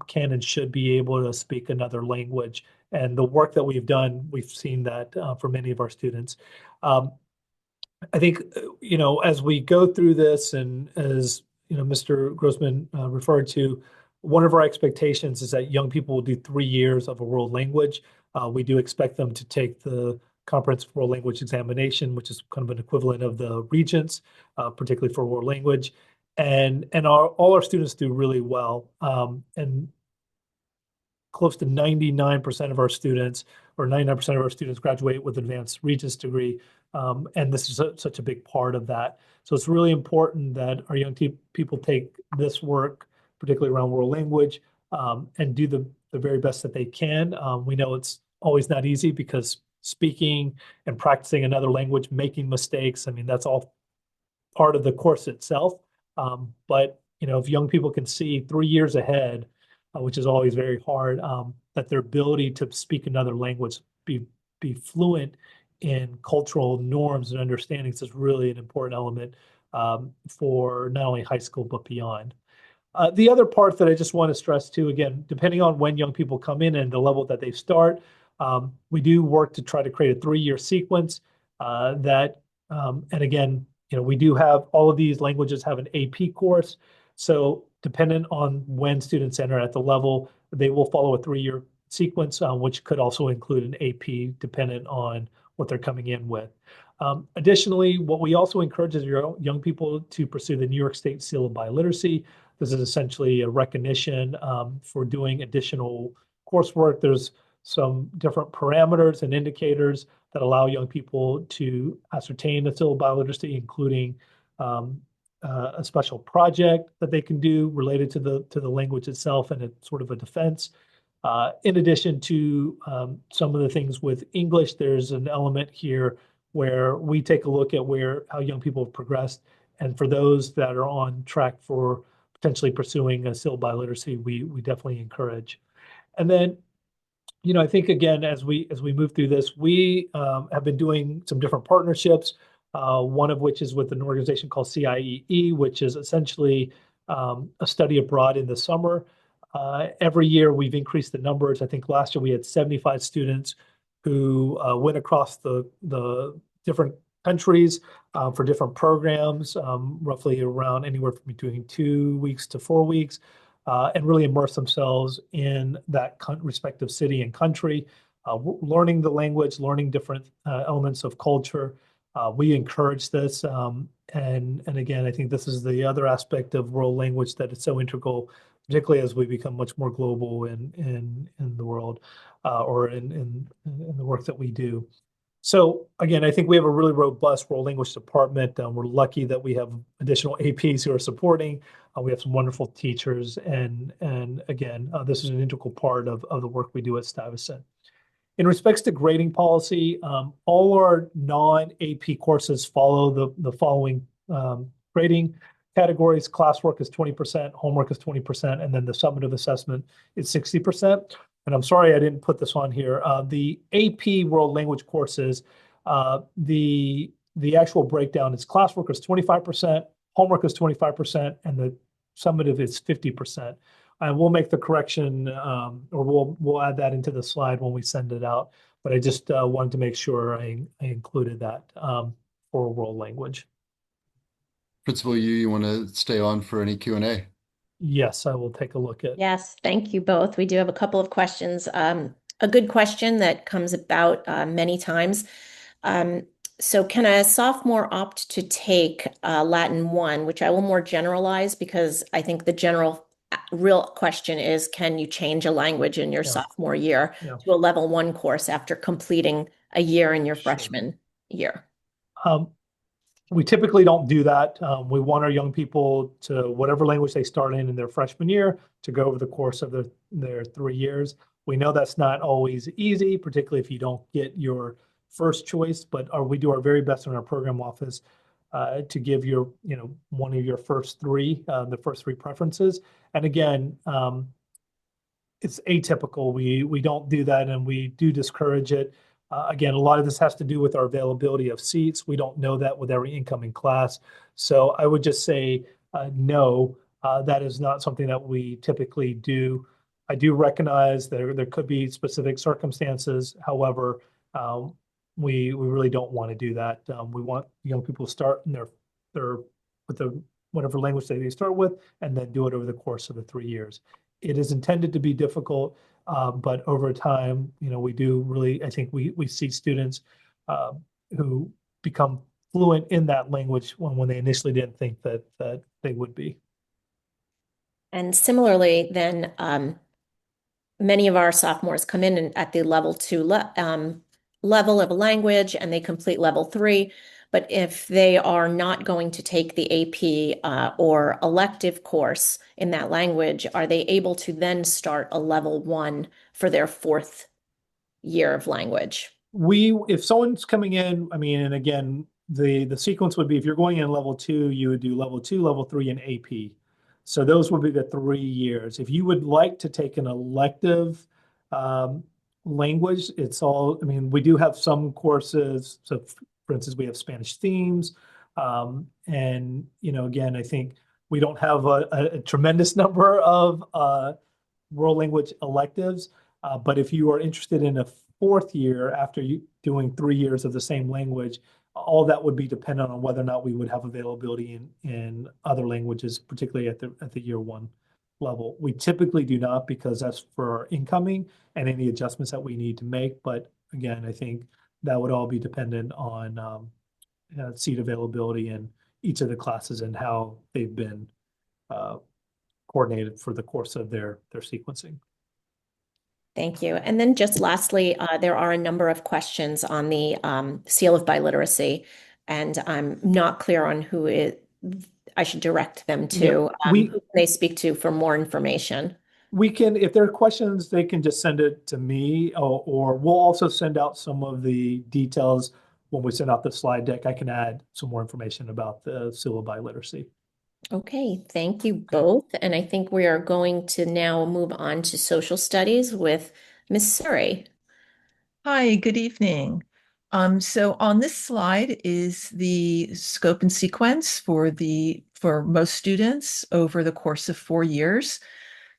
can and should be able to speak another language. And the work that we've done, we've seen that for many of our students. I think, as we go through this and as, Mr. Grossman referred to, one of our expectations is that young people will do 3 years of a world language. We do expect them to take the comprehensive world language examination, which is kind of an equivalent of the Regents, particularly for world language. And all our students do really well. And close to 99% of our students, or 99% of our students, graduate with advanced Regents degree. And this is such a big part of that. So it's really important that our young people take this work, particularly around world language, and do the very best that they can. We know it's always not easy because speaking and practicing another language, making mistakes, I mean, that's all part of the course itself. But if young people can see 3 years ahead, which is always very hard, that their ability to speak another language, be fluent in cultural norms and understandings is really an important element for not only high school but beyond. The other part that I just want to stress too, again, depending on when young people come in and the level that they start, we do work to try to create a 3-year sequence and again, we do have all of these languages have an AP course. So dependent on when students enter at the level, they will follow a 3-year sequence, which could also include an AP dependent on what they're coming in with. Additionally, what we also encourage is your young people to pursue the New York State Seal of Biliteracy. This is essentially a recognition for doing additional coursework. There's some different parameters and indicators that allow young people to ascertain the Seal of Biliteracy, including a special project that they can do related to the language itself and it's sort of a defense. In addition to some of the things with English, there's an element here where we take a look at how young people have progressed. And for those that are on track for potentially pursuing a Seal of Biliteracy, we definitely encourage. And then, I think again, as we move through this, we have been doing some different partnerships. One of which is with an organization called CIEE, which is essentially a study abroad in the summer. Every year we've increased the numbers. I think last year we had 75 students who went across the different countries for different programs, roughly around anywhere from between 2 weeks to 4 weeks, and really immerse themselves in that respective city and country, learning the language, learning different elements of culture. We encourage this. And again, I think this is the other aspect of world language that is so integral, particularly as we become much more global in the world or in the work that we do. So again, I think we have a really robust world language department. We're lucky that we have additional APs who are supporting. We have some wonderful teachers, and again, this is an integral part of the work we do at Stuyvesant. In respects to grading policy, all our non-AP courses follow the following grading categories. Classwork is 20%, homework is 20%, and then the summative assessment is 60%. And I'm sorry I didn't put this on here. The AP World Language courses, the actual breakdown is classwork is 25%, homework is 25%, and the summative is 50%. And we'll make the correction, or we'll add that into the slide when we send it out. But I just wanted to make sure I included that for world language. Principal Yu, you want to stay on for any Q&A? Yes, I will take a look at. Yes, thank you both. We do have a couple of questions. A good question that comes about many times. So can a sophomore opt to take Latin 1, which I will more generalize because I think the general real question is, can you change a language in your Yeah. sophomore year Yeah. to a level 1 course after completing a year in your Sure. freshman year? We typically don't do that. We want our young people to whatever language they start in their freshman year to go over the course of their 3 years. We know that's not always easy, particularly if you don't get your first choice, but we do our very best in our program office to give one of your first three, the first three preferences. And again, it's atypical. We don't do that, and we do discourage it. Again, a lot of this has to do with our availability of seats. We don't know that with every incoming class. So I would just say no, that is not something that we typically do. I do recognize there could be specific circumstances. However, we really don't want to do that. We want young people to start in their with the whatever language they start with, and then do it over the course of the 3 years. It is intended to be difficult, but over time, we do really, I think we see students who become fluent in that language when they initially didn't think that they would be. And similarly, then many of our sophomores come in at the level 2 level of a language and they complete level 3. But if they are not going to take the AP or elective course in that language, are they able to then start a level 1 for their 4th year of language? If someone's coming in, I mean, and again, the sequence would be if you're going in level 2, you would do level 2, level 3, and AP. So those would be the 3 years. If you would like to take an elective language, I mean, we do have some courses. So for instance, we have Spanish themes. And, again, I think we don't have a tremendous number of world language electives. But if you are interested in a 4th year after you doing 3 years of the same language, all that would be dependent on whether or not we would have availability in other languages, particularly at the year 1 level. We typically do not, because that's for our incoming and any adjustments that we need to make. But again, I think that would all be dependent on seat availability in each of the classes and how they've been coordinated for the course of their sequencing. Thank you. And then just lastly, there are a number of questions on the seal of biliteracy, and I'm not clear on I should direct them to. Yeah, who they speak to for more information. We can, if there are questions, they can just send it to me, or we'll also send out some of the details when we send out the slide deck. I can add some more information about the seal of biliteracy. Okay, thank you both. And I think we are going to now move on to social studies with Ms. Surrey. Hi, good evening. So on this slide is the scope and sequence for most students over the course of 4 years.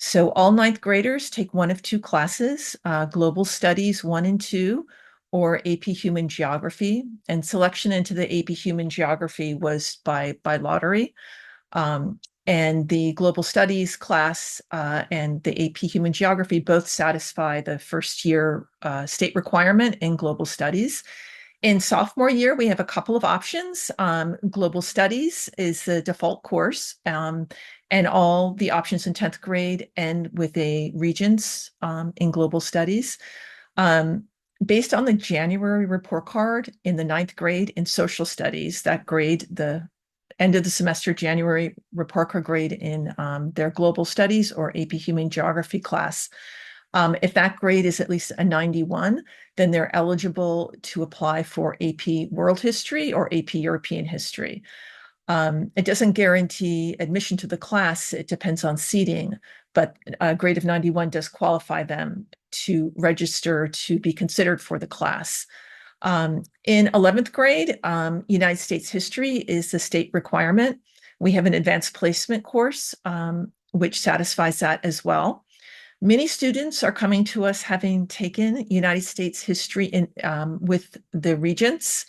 So all 9th graders take one of 2 classes, Global Studies 1 and 2, or AP Human Geography. And selection into the AP Human Geography was by lottery. And the Global Studies class and the AP Human Geography both satisfy the first year state requirement in Global Studies. In sophomore year, we have a couple of options. Global Studies is the default course, and all the options in 10th grade end with a Regents in Global Studies. Based on the January report card in the ninth grade in social studies, that grade, the end of the semester January report card grade in their global studies or AP Human Geography class, if that grade is at least a 91, then they're eligible to apply for AP World History or AP European History. It doesn't guarantee admission to the class. It depends on seating, but a grade of 91 does qualify them to register to be considered for the class. In 11th grade, United States history is the state requirement. We have an advanced placement course, which satisfies that as well. Many students are coming to us having taken United States history with the regents.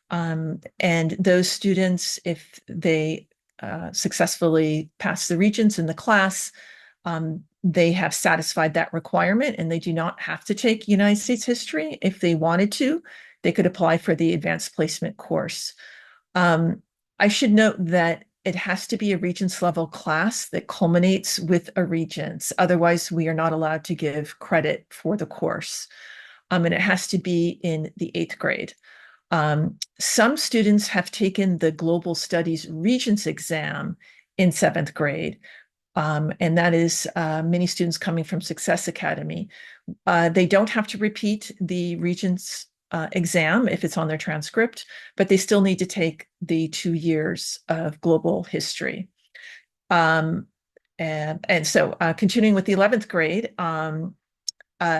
And those students, if they successfully pass the regents in the class, they have satisfied that requirement and they do not have to take United States history. If they wanted to, they could apply for the advanced placement course. I should note that it has to be a Regents level class that culminates with a Regents. Otherwise, we are not allowed to give credit for the course. And it has to be in the 8th grade. Some students have taken the Global Studies Regents exam in 7th grade, and that is many students coming from Success Academy. They don't have to repeat the Regents exam if it's on their transcript, but they still need to take the 2 years of global history. And so continuing with the 11th grade,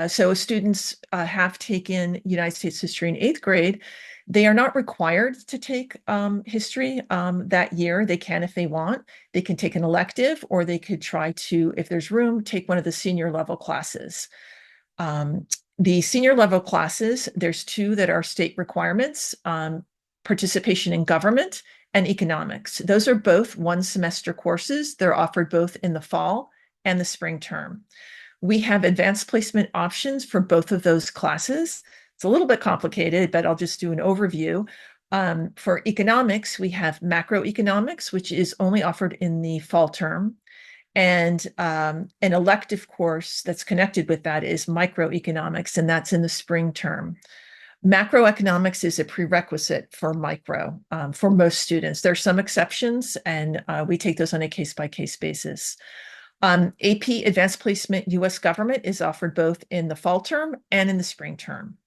so students have taken United States history in 8th grade. They are not required to take history that year. They can if they want. They can take an elective, or they could try to, if there's room, take one of the senior level classes. The senior level classes, there's 2 that are state requirements, participation in government and economics. Those are both 1 semester courses. They're offered both in the fall and the spring term. We have advanced placement options for both of those classes. It's a little bit complicated, but I'll just do an overview. For economics, we have macroeconomics, which is only offered in the fall term. And an elective course that's connected with that is microeconomics, and that's in the spring term. Macroeconomics is a prerequisite for micro for most students. There are some exceptions, and we take those on a case-by-case basis. AP Advanced Placement US Government is offered both in the fall term and in the spring term.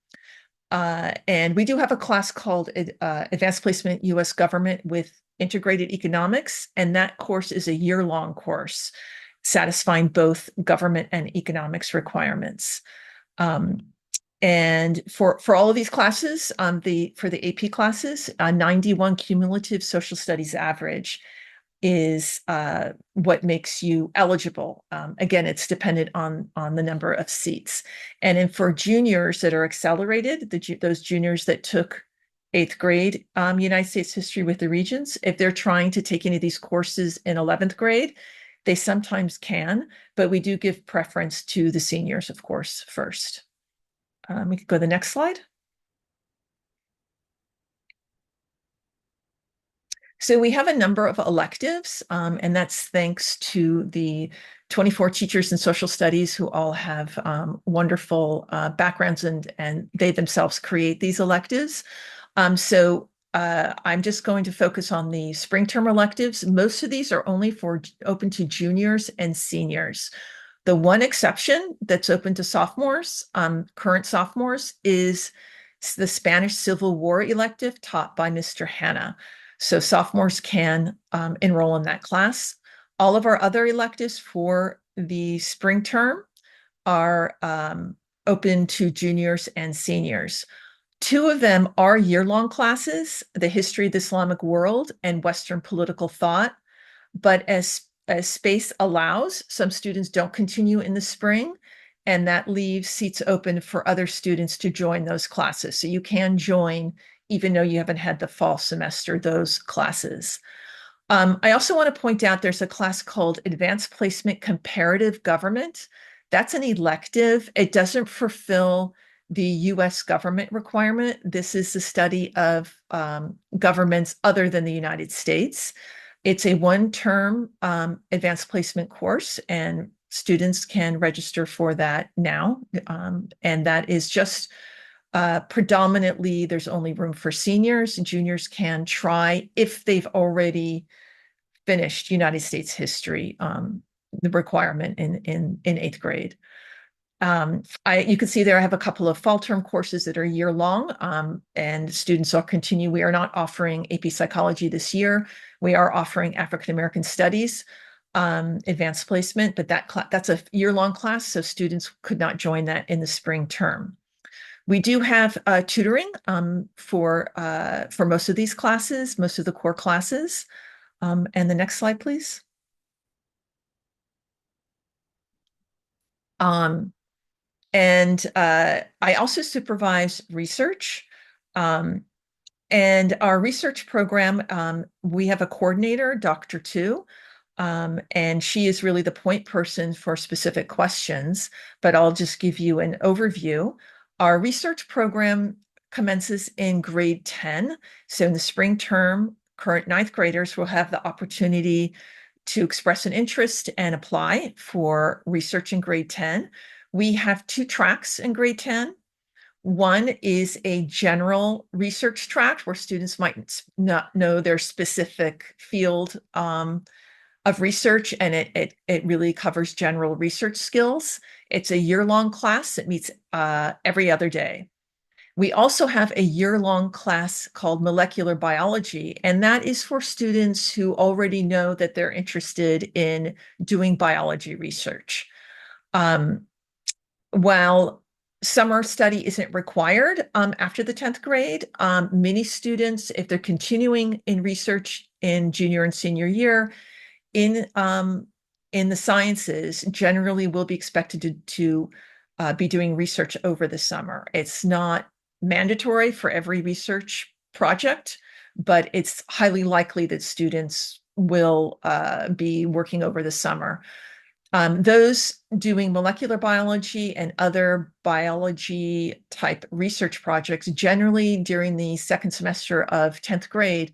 And we do have a class called Advanced Placement US Government with Integrated Economics, and that course is a year-long course satisfying both government and economics requirements. And for all of these classes, for the AP classes, 91 cumulative social studies average is what makes you eligible. Again, it's dependent on the number of seats. And then for juniors that are accelerated, those juniors that took 8th grade United States history with the Regents, if they're trying to take any of these courses in 11th grade, they sometimes can, but we do give preference to the seniors, of course, first. We could go to the next slide. So we have a number of electives, and that's thanks to the 24 teachers in social studies who all have wonderful backgrounds, and they themselves create these electives. So I'm just going to focus on the spring term electives. Most of these are only open to juniors and seniors. The one exception that's open to sophomores, current sophomores, is the Spanish Civil War elective taught by Mr. Hanna. So sophomores can enroll in that class. All of our other electives for the spring term are open to juniors and seniors. 2 of them are year-long classes, the History of the Islamic World and Western Political Thought. But as space allows, some students don't continue in the spring, and that leaves seats open for other students to join those classes. So you can join even though you haven't had the fall semester, those classes. I also want to point out there's a class called Advanced Placement Comparative Government. That's an elective. It doesn't fulfill the US government requirement. This is the study of governments other than the United States. It's a 1-term advanced placement course, and students can register for that now. And that is just Predominantly, there's only room for seniors. Juniors can try if they've already finished United States history, the requirement in eighth grade. You can see there I have a couple of fall term courses that are year long, and students will continue. We are not offering AP Psychology this year. We are offering African American Studies advanced placement, but that's a year-long class, so students could not join that in the spring term. We do have tutoring for most of these classes, most of the core classes. And the next slide, please. I also supervise research. And our research program, we have a coordinator, Dr. Tu, and she is really the point person for specific questions, but I'll just give you an overview. Our research program commences in grade 10. So in the spring term, current ninth graders will have the opportunity to express an interest and apply for research in grade 10. We have 2 tracks in grade 10. One is a general research track where students might not know their specific field of research, and it really covers general research skills. It's a year-long class. It meets every other day. We also have a year-long class called molecular biology, and that is for students who already know that they're interested in doing biology research. While summer study isn't required after the 10th grade, many students, if they're continuing in research in junior and senior year, in the sciences, generally will be expected to be doing research over the summer. It's not mandatory for every research project, but it's highly likely that students will be working over the summer. Those doing molecular biology and other biology type research projects, generally during the second semester of 10th grade,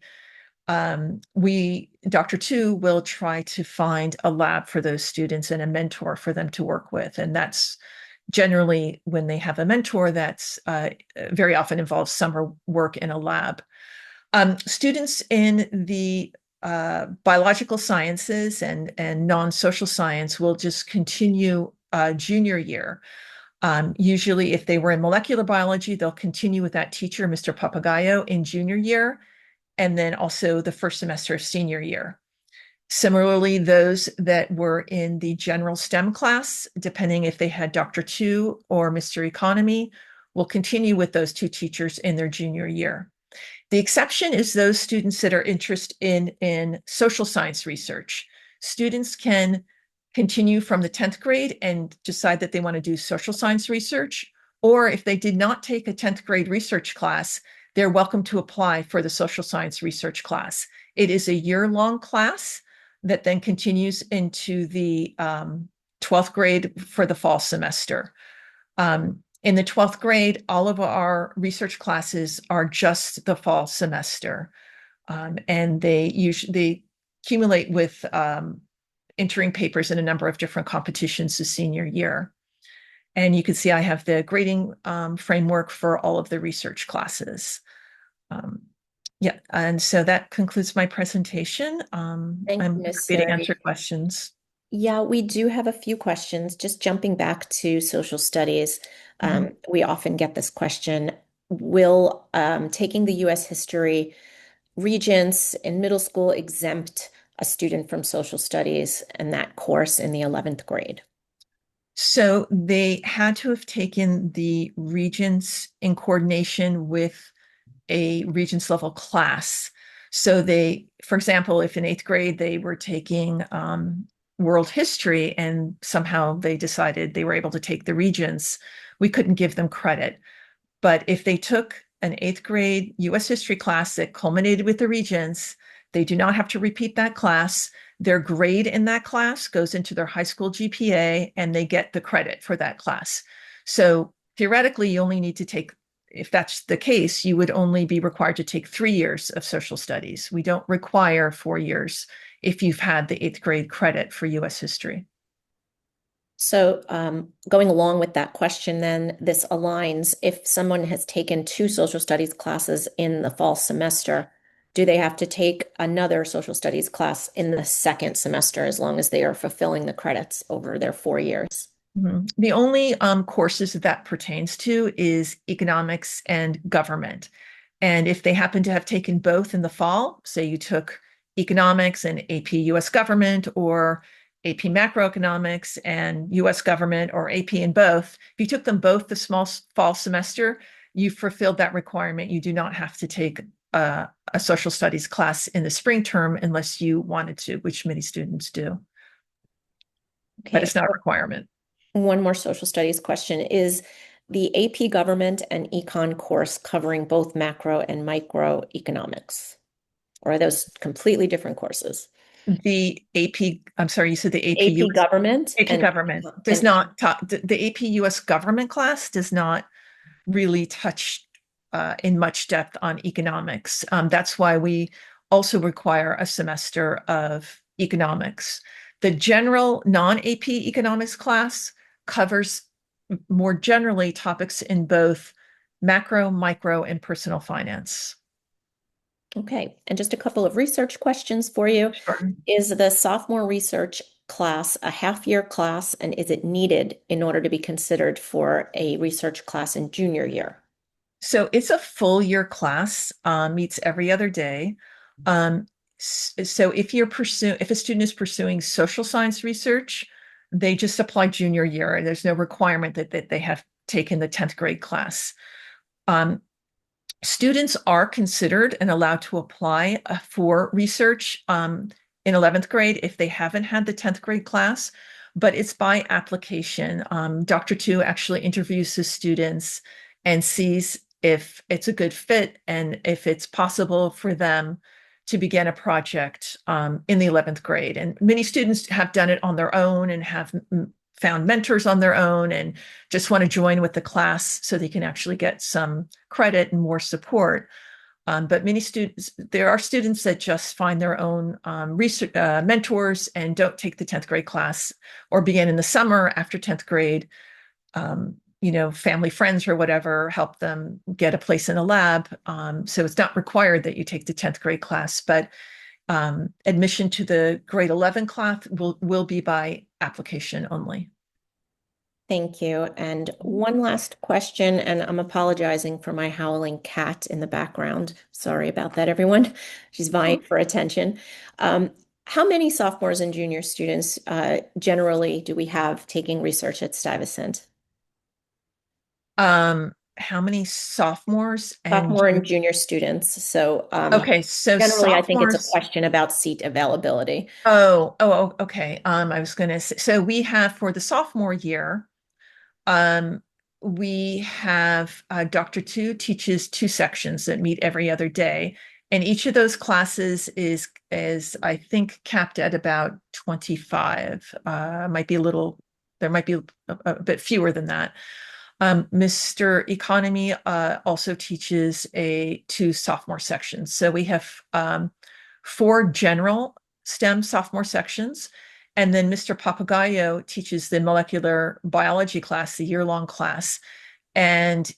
Dr. Tu will try to find a lab for those students and a mentor for them to work with. And that's generally when they have a mentor, that's very often involves summer work in a lab. Students in the biological sciences and non-social science will just continue junior year. Usually if they were in molecular biology, they'll continue with that teacher, Mr. Papagayo, in junior year, and then also the first semester of senior year. Similarly, those that were in the general STEM class, depending if they had Dr. Tu or Mr. Economy, will continue with those 2 teachers in their junior year. The exception is those students that are interested in social science research. Students can continue from the 10th grade and decide that they want to do social science research, or if they did not take a 10th grade research class, they're welcome to apply for the social science research class. It is a year-long class that then continues into the 12th grade for the fall semester. In the 12th grade, all of our research classes are just the fall semester. And they accumulate with entering papers in a number of different competitions the senior year. And you can see I have the grading framework for all of the research classes. Yeah, and so that concludes my presentation. Thank you, I'm Ms. happy to Sari. answer questions. Yeah, we do have a few questions. Just jumping back to social studies, we often get this question, will taking the U.S. history regents in middle school exempt a student from social studies and that course in the 11th grade? So they had to have taken the regents in coordination with a regents level class. So they, for example, if in 8th grade they were taking world history and somehow they decided they were able to take the regents, we couldn't give them credit. But if they took an 8th grade US history class that culminated with the regents, they do not have to repeat that class. Their grade in that class goes into their high school GPA and they get the credit for that class. So theoretically, you only need to take, if that's the case, you would only be required to take 3 years of social studies. We don't require 4 years if you've had the 8th grade credit for US history. So, going along with that question, then this aligns. If someone has taken two social studies classes in the fall semester, do they have to take another social studies class in the second semester as long as they are fulfilling the credits over their 4 years? The only courses that pertains to is economics and government. And if they happen to have taken both in the fall, say you took economics and AP US government, or AP macroeconomics and US government, or AP in both, if you took them both the small fall semester, you fulfilled that requirement. You do not have to take a social studies class in the spring term unless you wanted to, which many students do, but Okay. it's not a requirement. One more social studies question. Is the AP Government and Econ course covering both macro and microeconomics? Or are those completely different courses? The AP, I'm sorry, you said the AP AP US, Government AP and government does and not talk, the AP US government class does not really touch in much depth on economics. That's why we also require a semester of economics. The general non-AP economics class covers more generally topics in both macro, micro, and personal finance. okay. And just a couple of research questions for you. Sure. Is the sophomore research class a half-year class, and is it needed in order to be considered for a research class in junior year? So it's a full year class, meets every other day. Um, so if a student is pursuing social science research, they just apply junior year. There's no requirement that they have taken the 10th grade class. Um, Students are considered and allowed to apply for research in 11th grade if they haven't had the 10th grade class, but it's by application. Dr. Tu actually interviews the students and sees if it's a good fit and if it's possible for them to begin a project in the 11th grade. And many students have done it on their own and have found mentors on their own and just want to join with the class so they can actually get some credit and more support. But many students, there are students that just find their own research mentors and don't take the 10th grade class, or begin in the summer after 10th grade. Family, friends, or whatever help them get a place in a lab. So it's not required that you take the 10th grade class, but admission to the grade 11 class will be by application only. Thank you. And one last question, and I'm apologizing for my howling cat in the background. Sorry about that, everyone. She's vying for attention. Um, how many sophomores and junior students generally do we have taking research at Stuyvesant? How many sophomores and Sophomore and junior students. So okay, so generally, I think it's a sophomores. question about seat availability. Okay. I was gonna say, so we have for the sophomore year, um, we have Dr. Tu teaches two sections that meet every other day, and each of those classes is I think capped at about 25. Might be a little, there might be a bit fewer than that. Mr. Economy also teaches two sophomore sections. So we have four general STEM sophomore sections. And then Mr. Papagayo teaches the molecular biology class, the year-long class. And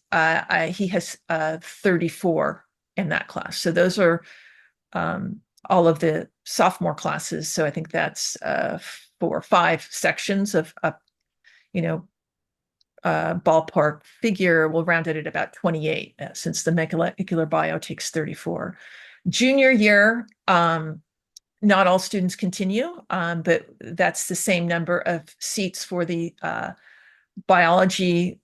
he has 34 in that class. So those are all of the sophomore classes. So I think that's 4 or 5 sections of, you know, ballpark figure. We'll round it at about 28, since the molecular bio takes 34. Junior year, not all students continue, but that's the same number of seats for the biology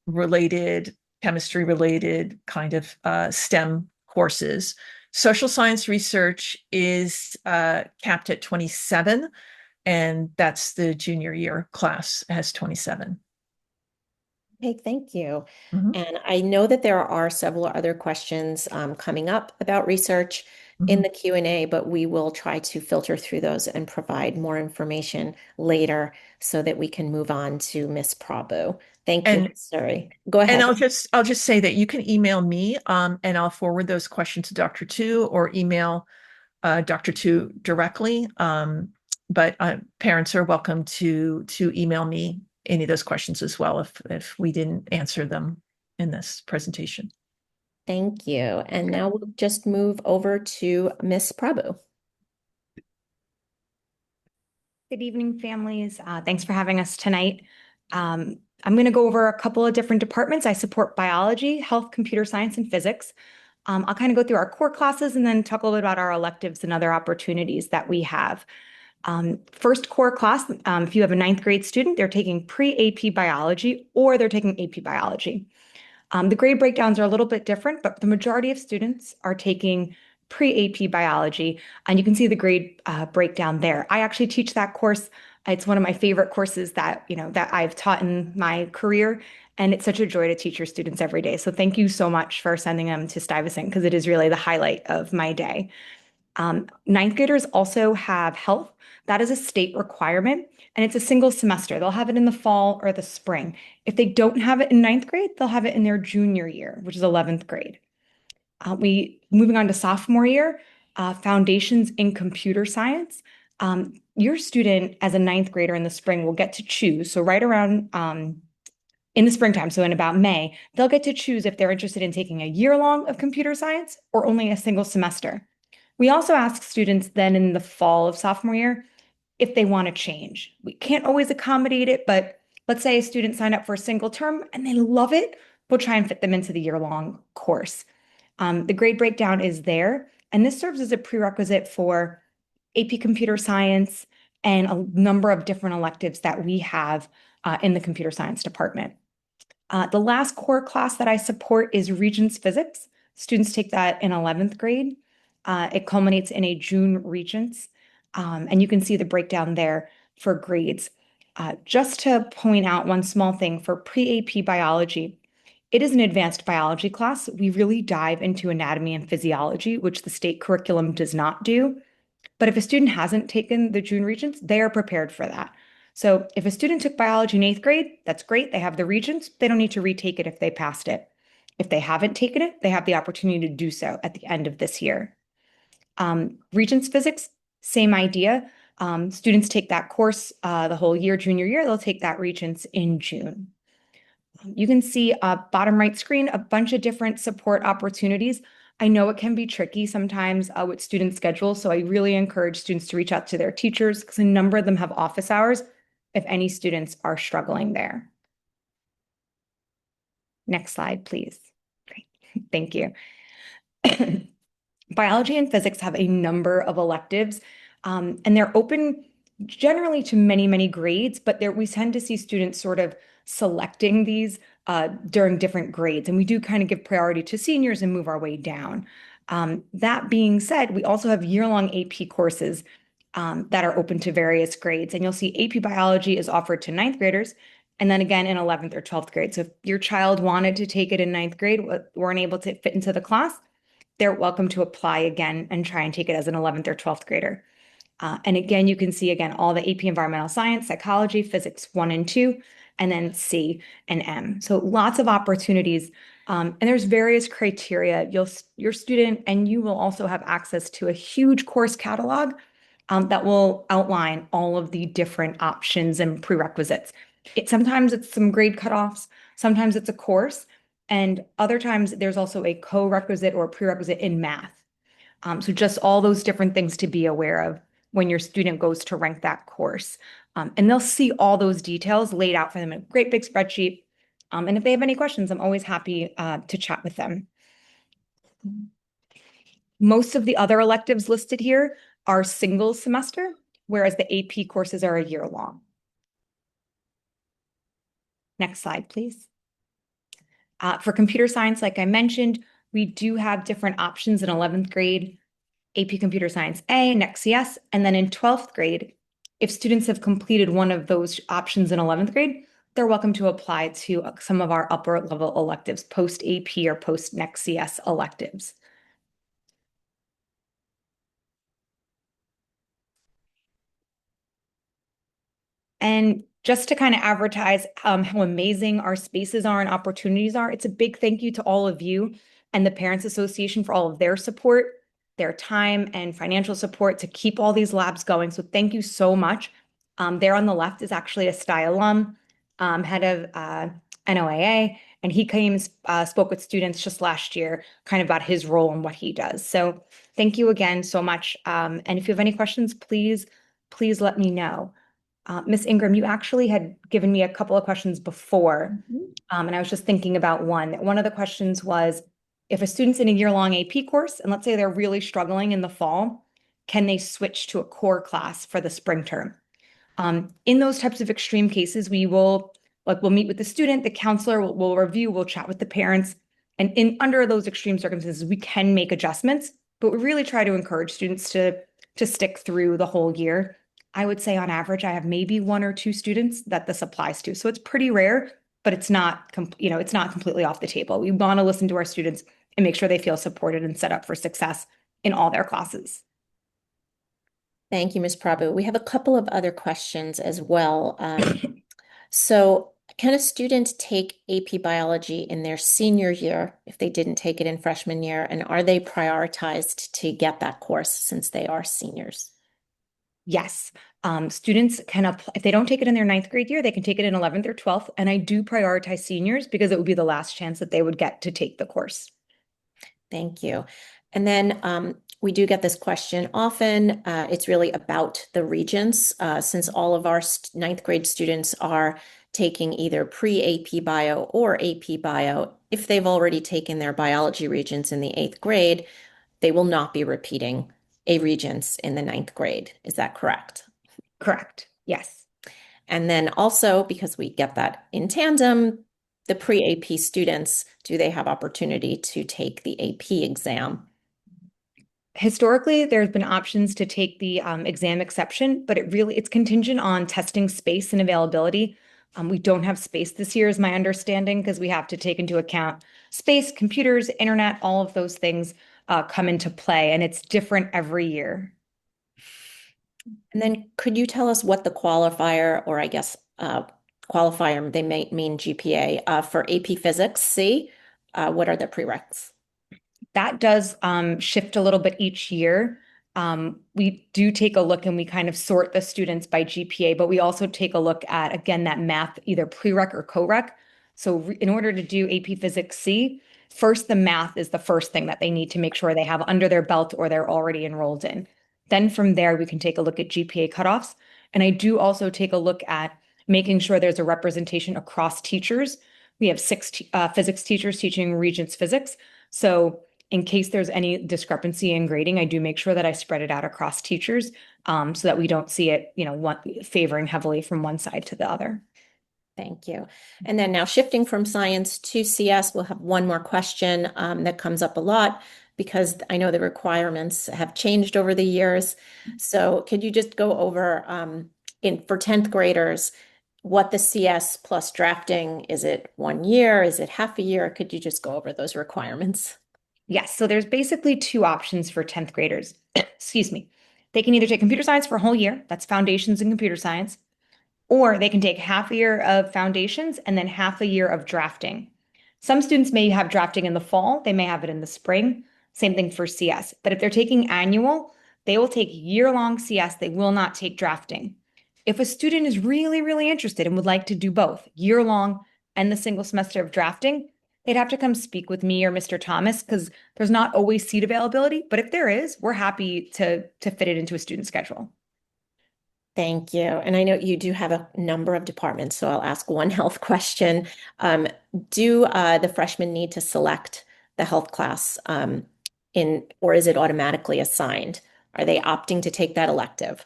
related, chemistry related kind of STEM courses. Social science research is capped at 27, and that's the junior year class has 27. Okay, thank you. Mhm. And I know that there are several other questions coming up about research in Mhm. the Q&A, but we will try to filter through those and provide more information later so that we can move on to Miss Prabhu. Thank you, And Stuy. Go And ahead. I'll just say that you can email me, and I'll forward those questions to Dr. Tu, or email Dr. Tu directly. but parents are welcome to email me any of those questions as well if we didn't answer them in this presentation. Thank you. And now we'll just move over to Miss Prabhu. Good evening, families. Thanks for having us tonight. I'm going to go over a couple of different departments. I support biology, health, computer science, and physics. I'll kind of go through our core classes and then talk a little bit about our electives and other opportunities that we have. First core class, if you have a ninth grade student, they're taking pre-AP biology or they're taking AP biology. The grade breakdowns are a little bit different, but the majority of students are taking pre-AP biology, and you can see the grade breakdown there. I actually teach that course. It's one of my favorite courses that I've taught in my career, and it's such a joy to teach your students every day. So thank you so much for sending them to Stuyvesant because it is really the highlight of my day. Ninth graders also have health. That is a state requirement, and it's a single semester. They'll have it in the fall or the spring. If they don't have it in ninth grade, they'll have it in their junior year, which is 11th grade. Moving on to sophomore year, foundations in computer science. Your student as a ninth grader in the spring will get to choose. So right around in the springtime, so in about May, they'll get to choose if they're interested in taking a year long of computer science or only a single semester. We also ask students then in the fall of sophomore year if they want to change. We can't always accommodate it, but let's say a student signed up for a single term and they love it, we'll try and fit them into the year-long course. The grade breakdown is there, and this serves as a prerequisite for AP Computer Science and a number of different electives that we have in the Computer Science department. The last core class that I support is Regents Physics. Students take that in 11th grade. It culminates in a June Regents, and you can see the breakdown there for grades. Just to point out one small thing for pre-AP biology, it is an advanced biology class. We really dive into anatomy and physiology, which the state curriculum does not do. But if a student hasn't taken the June Regents, they are prepared for that. So if a student took biology in 8th grade, that's great. They have the Regents. They don't need to retake it if they passed it. If they haven't taken it, they have the opportunity to do so at the end of this year. Regents Physics, same idea. Students take that course the whole year, junior year. They'll take that Regents in June. You can see bottom right screen, a bunch of different support opportunities. I know it can be tricky sometimes with student schedules, so I really encourage students to reach out to their teachers because a number of them have office hours if any students are struggling there. Next slide, please. Great, thank you. Biology and physics have a number of electives, and they're open generally to many, many grades, but we tend to see students sort of selecting these during different grades. And we do kind of give priority to seniors and move our way down. That being said, we also have year-long AP courses that are open to various grades. And you'll see AP Biology is offered to ninth graders, and then again in 11th or 12th grade. So if your child wanted to take it in ninth grade, weren't able to fit into the class, they're welcome to apply again and try and take it as an 11th or 12th grader. And again, you can see again all the AP Environmental Science, Psychology, Physics 1 and 2, and then C and M. So lots of opportunities. And there's various criteria. Your student and you will also have access to a huge course catalog that will outline all of the different options and prerequisites. Sometimes it's some grade cutoffs, sometimes it's a course, and other times there's also a co-requisite or prerequisite in math. So just all those different things to be aware of when your student goes to rank that course. And they'll see all those details laid out for them in a great big spreadsheet. And if they have any questions, I'm always happy to chat with them. Most of the other electives listed here are single semester, whereas the AP courses are a year long. Next slide, please. For computer science, like I mentioned, we do have different options in 11th grade, AP Computer Science A, Next CS, and then in 12th grade, if students have completed one of those options in 11th grade, they're welcome to apply to some of our upper level electives, post AP or post Next CS electives. And just to kind of advertise how amazing our spaces are and opportunities are, it's a big thank you to all of you and the Parents Association for all of their support. their time and financial support to keep all these labs going. So thank you so much. There on the left is actually a Stuy alum, head of NOAA, and he came spoke with students just last year, kind of about his role and what he does. So thank you again so much. And if you have any questions, please let me know. Miss Ingram, you actually had given me a couple of questions before, and I was just thinking about one. One of the questions was, if a student's in a year-long AP course, and let's say they're really struggling in the fall, can they switch to a core class for the spring term? In those types of extreme cases, we'll meet with the student, the counselor will review, we'll chat with the parents, and under those extreme circumstances, we can make adjustments, but we really try to encourage students to stick through the whole year. I would say on average, I have maybe 1 or 2 students that this applies to. So it's pretty rare, but it's not, it's not completely off the table. We want to listen to our students and make sure they feel supported and set up for success in all their classes. Thank you, Ms. Prabhu. We have a couple of other questions as well. So can a student take AP biology in their senior year if they didn't take it in freshman year? And are they prioritized to get that course since they are seniors? Yes. Students can apply, if they don't take it in their 9th grade year, they can take it in 11th or 12th. And I do prioritize seniors because it would be the last chance that they would get to take the course. Thank you. And then we do get this question often. It's really about the regents, since all of our 9th grade students are taking either pre-AP bio or AP bio. If they've already taken their biology regents in the 8th grade, they will not be repeating a regents in the 9th grade. Is that correct? Correct. Yes. And then also, because we get that in tandem, the pre-AP students, do they have opportunity to take the AP exam? Historically, there's been options to take the exam exception, but it's contingent on testing space and availability. We don't have space this year, is my understanding, because we have to take into account space, computers, internet, all of those things come into play, and it's different every year. And then could you tell us what the qualifier, or I guess qualifier, they may mean GPA, for AP Physics C? What are the prereqs? That does shift a little bit each year. We do take a look and we kind of sort the students by GPA, but we also take a look at, again, that math, either prereq or co-req. So in order to do AP Physics C, first, the math is the first thing that they need to make sure they have under their belt or they're already enrolled in. Then from there, we can take a look at GPA cutoffs. And I do also take a look at making sure there's a representation across teachers. We have 6 physics teachers teaching Regents physics. So in case there's any discrepancy in grading, I do make sure that I spread it out across teachers so that we don't see it, favoring heavily from one side to the other. Thank you. And then now shifting from science to CS, we'll have one more question that comes up a lot because I know the requirements have changed over the years. So could you just go over for 10th graders, what the CS plus drafting, is it 1 year? Is it half a year? Could you just go over those requirements? Yes, so there's basically 2 options for 10th graders. Excuse me. They can either take computer science for a whole year, that's foundations in computer science, or they can take half a year of foundations and then half a year of drafting. Some students may have drafting in the fall, they may have it in the spring. Same thing for CS. But if they're taking annual, they will take year-long CS, they will not take drafting. If a student is really, really interested and would like to do both year-long and the single semester of drafting, they'd have to come speak with me or Mr. Thomas because there's not always seat availability. But if there is, we're happy to fit it into a student schedule. Thank you. And I know you do have a number of departments, so I'll ask one health question. Do the freshmen need to select the health class or is it automatically assigned? Are they opting to take that elective?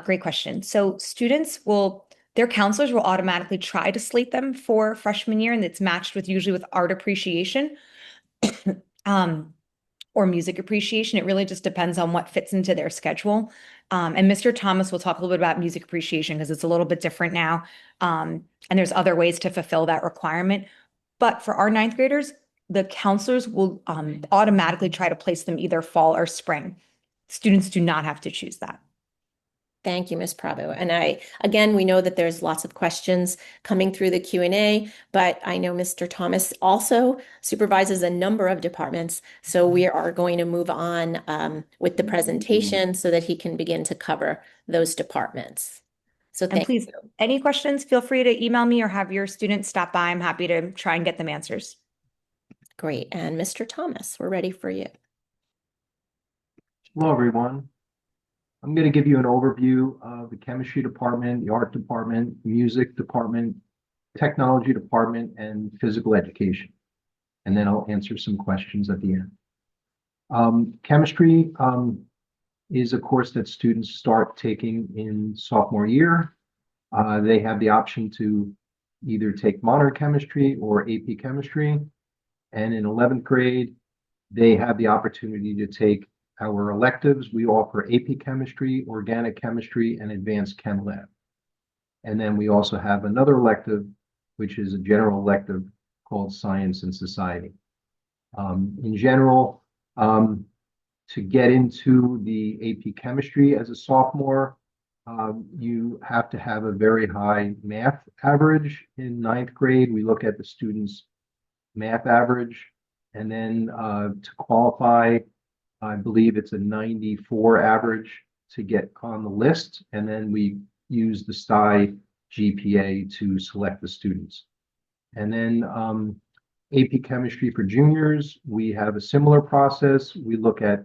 Great question. So their counselors will automatically try to slate them for freshman year, and it's matched usually with art appreciation. Or music appreciation. It really just depends on what fits into their schedule. And Mr. Thomas will talk a little bit about music appreciation because it's a little bit different now. And there's other ways to fulfill that requirement. But for our 9th graders, the counselors will automatically try to place them either fall or spring. Students do not have to choose that. Thank you, Ms. Prabhu. And again, we know that there's lots of questions coming through the Q&A, but I know Mr. Thomas also supervises a number of departments. So we are going to move on with the presentation so that he can begin to cover those departments. So And thank please, you. any questions, feel free to email me or have your students stop by. I'm happy to try and get them answers. Great. And Mr. Thomas, we're ready for you. Hello, everyone. I'm going to give you an overview of the chemistry department, the art department, music department, technology department, and physical education. And then I'll answer some questions at the end. Chemistry is a course that students start taking in sophomore year. They have the option to either take modern chemistry or AP chemistry. And in 11th grade, they have the opportunity to take our electives. We offer AP chemistry, organic chemistry, and advanced chem lab. And then we also have another elective, which is a general elective called science and society. In general, to get into the AP chemistry as a sophomore, you have to have a very high math average. In 9th grade, we look at the students' math average. And then to qualify, I believe it's a 94 average to get on the list. And then we use the Stuy GPA to select the students. And then AP chemistry for juniors, we have a similar process. We look at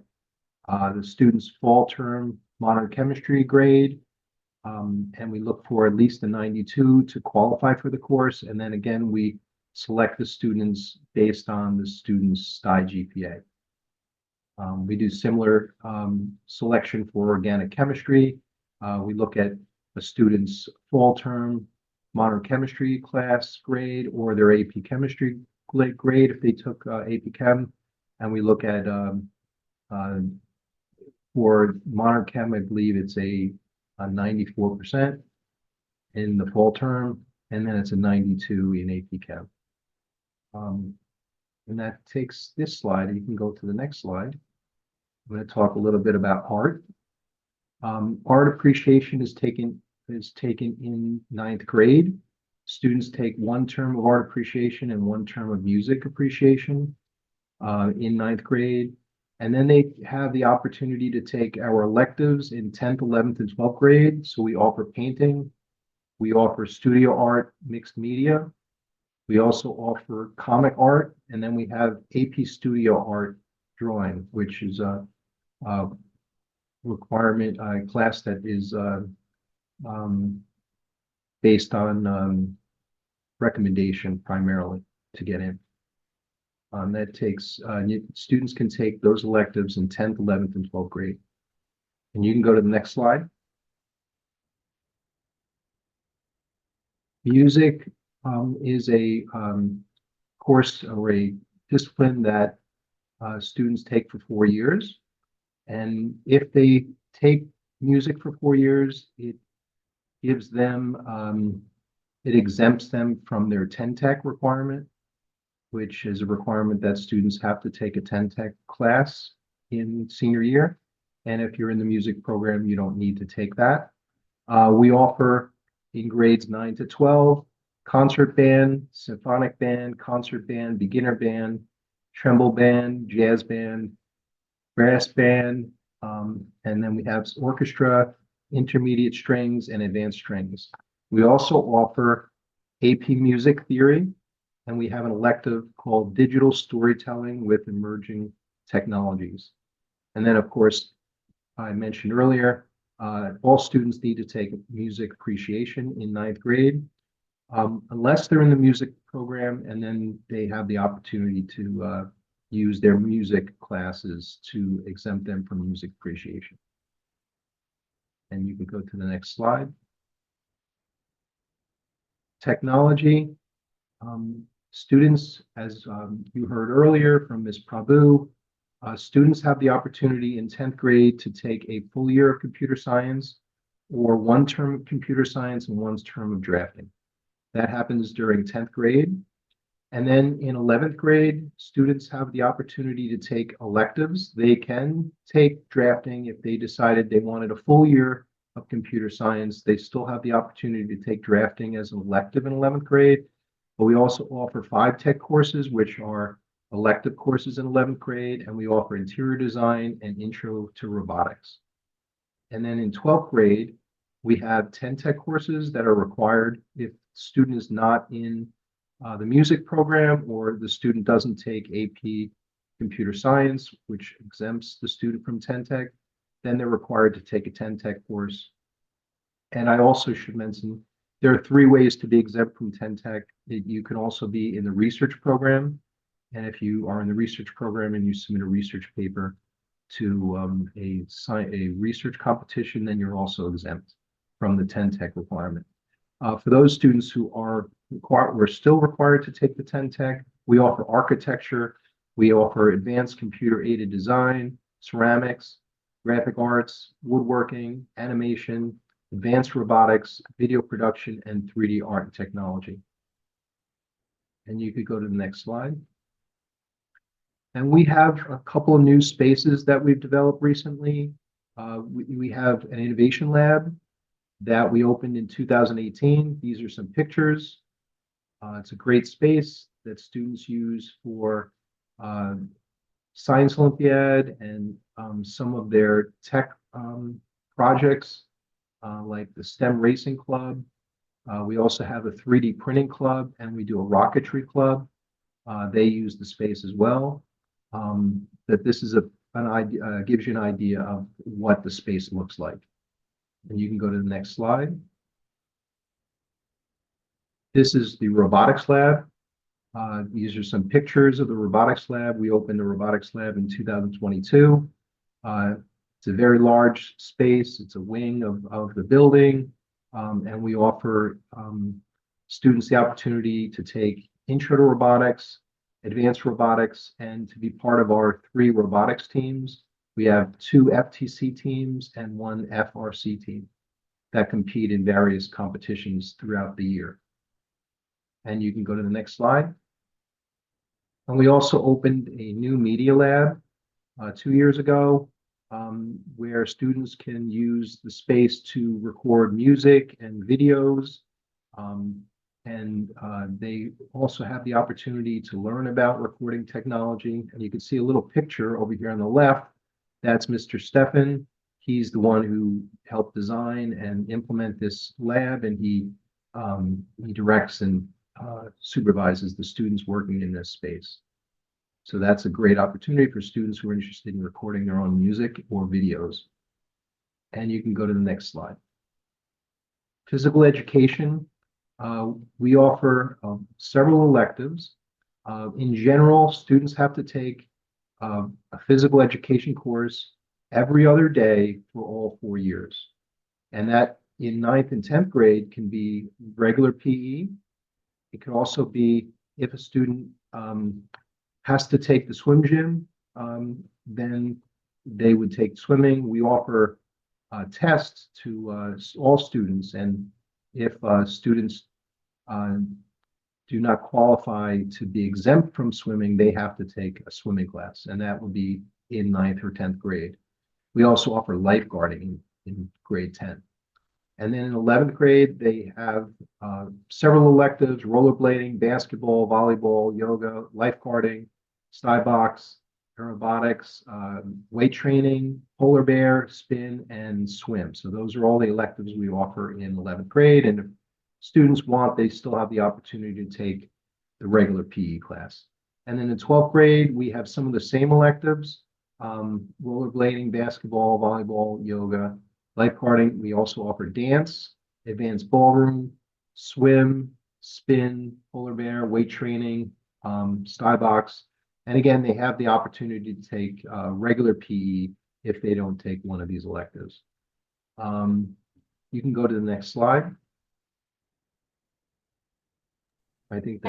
the students' fall term modern chemistry grade, and we look for at least a 92 to qualify for the course. And then again, we select the students based on the student's Stuy GPA. We do similar selection for organic chemistry. We look at a student's fall term modern chemistry class grade or their AP chemistry grade if they took AP Chem. And we look at, for modern chem, I believe it's a 94% in the fall term, and then it's a 92 in AP Chem. And that takes this slide. You can go to the next slide. I'm going to talk a little bit about art. Art appreciation is taken in 9th grade. Students take one term of art appreciation and one term of music appreciation in 9th grade. And then they have the opportunity to take our electives in 10th, 11th, and 12th grade. So we offer painting. We offer studio art, mixed media. We also offer comic art. And then we have AP studio art drawing, which is a requirement class that is based on recommendation primarily to get in. That takes students can take those electives in 10th, 11th, and 12th grade. And you can go to the next slide. Music is a course or a discipline that students take for 4 years. And if they take music for 4 years, it gives them, it exempts them from their 10 Tech requirement, which is a requirement that students have to take a 10 Tech class in senior year. And if you're in the music program, you don't need to take that. We offer in grades 9 to 12, concert band, symphonic band, concert band, beginner band, tremble band, jazz band, brass band, and then we have orchestra, intermediate strings, and advanced strings. We also offer AP Music Theory, and we have an elective called Digital Storytelling with Emerging Technologies. And then, of course, I mentioned earlier, all students need to take music appreciation in 9th grade, unless they're in the music program, and then they have the opportunity to use their music classes to exempt them from music appreciation. And you can go to the next slide. Technology. Students, as you heard earlier from Ms. Prabhu, students have the opportunity in 10th grade to take a full year of computer science or one term of computer science and one term of drafting. That happens during 10th grade. And then in 11th grade, students have the opportunity to take electives. They can take drafting if they decided they wanted a full year of computer science. They still have the opportunity to take drafting as an elective in 11th grade, but we also offer 5 tech courses, which are elective courses in 11th grade, and we offer interior design and intro to robotics. And then in 12th grade, we have 10 tech courses that are required if the student is not in the music program or the student doesn't take AP computer science, which exempts the student from 10 tech, then they're required to take a 10 tech course. And I also should mention, there are 3 ways to be exempt from 10 tech. You can also be in the research program. And if you are in the research program and you submit a research paper to a research competition, then you're also exempt from the 10 tech requirement. For those students who are required, we're still required to take the 10 tech. We offer architecture, we offer advanced computer aided design, ceramics, graphic arts, woodworking, animation, advanced robotics, video production, and 3D art and technology. And you could go to the next slide. And we have a couple of new spaces that we've developed recently. We have an innovation lab that we opened in 2018. These are some pictures. It's a great space that students use for Science Olympiad and some of their tech projects, like the STEM Racing Club. We also have a 3D printing club, and we do a rocketry club. They use the space as well. That this is an idea, gives you an idea of what the space looks like. And you can go to the next slide. This is the robotics lab. These are some pictures of the robotics lab. We opened the robotics lab in 2022. It's a very large space. It's a wing of the building. And we offer students the opportunity to take intro to robotics, advanced robotics, and to be part of our 3 robotics teams. We have 2 FTC teams and 1 FRC team that compete in various competitions throughout the year. And you can go to the next slide. And we also opened a new media lab 2 years ago, where students can use the space to record music and videos. They also have the opportunity to learn about recording technology. And you can see a little picture over here on the left. That's Mr. Stefan. He's the one who helped design and implement this lab, and he directs and supervises the students working in this space. So that's a great opportunity for students who are interested in recording their own music or videos. And you can go to the next slide. Physical education. We offer several electives. In general, students have to take a physical education course every other day for all 4 years. And that in 9th and 10th grade can be regular PE. It can also be if a student has to take the swim gym, then they would take swimming. We offer tests to all students, and if students do not qualify to be exempt from swimming, they have to take a swimming class, and that would be in 9th or 10th grade. We also offer lifeguarding in grade 10. And then in 11th grade, they have several electives: rollerblading, basketball, volleyball, yoga, lifeguarding, Stuy box, aerobotics, weight training, polar bear, spin, and swim. So those are all the electives we offer in 11th grade. And if students want, they still have the opportunity to take the regular PE class. And then in 12th grade, we have some of the same electives: rollerblading, basketball, volleyball, yoga, lifeguarding. We also offer dance, advanced ballroom, swim, spin, polar bear, weight training, Stuy box. And again, they have the opportunity to take regular PE if they don't take one of these electives. You can go to the next slide. I think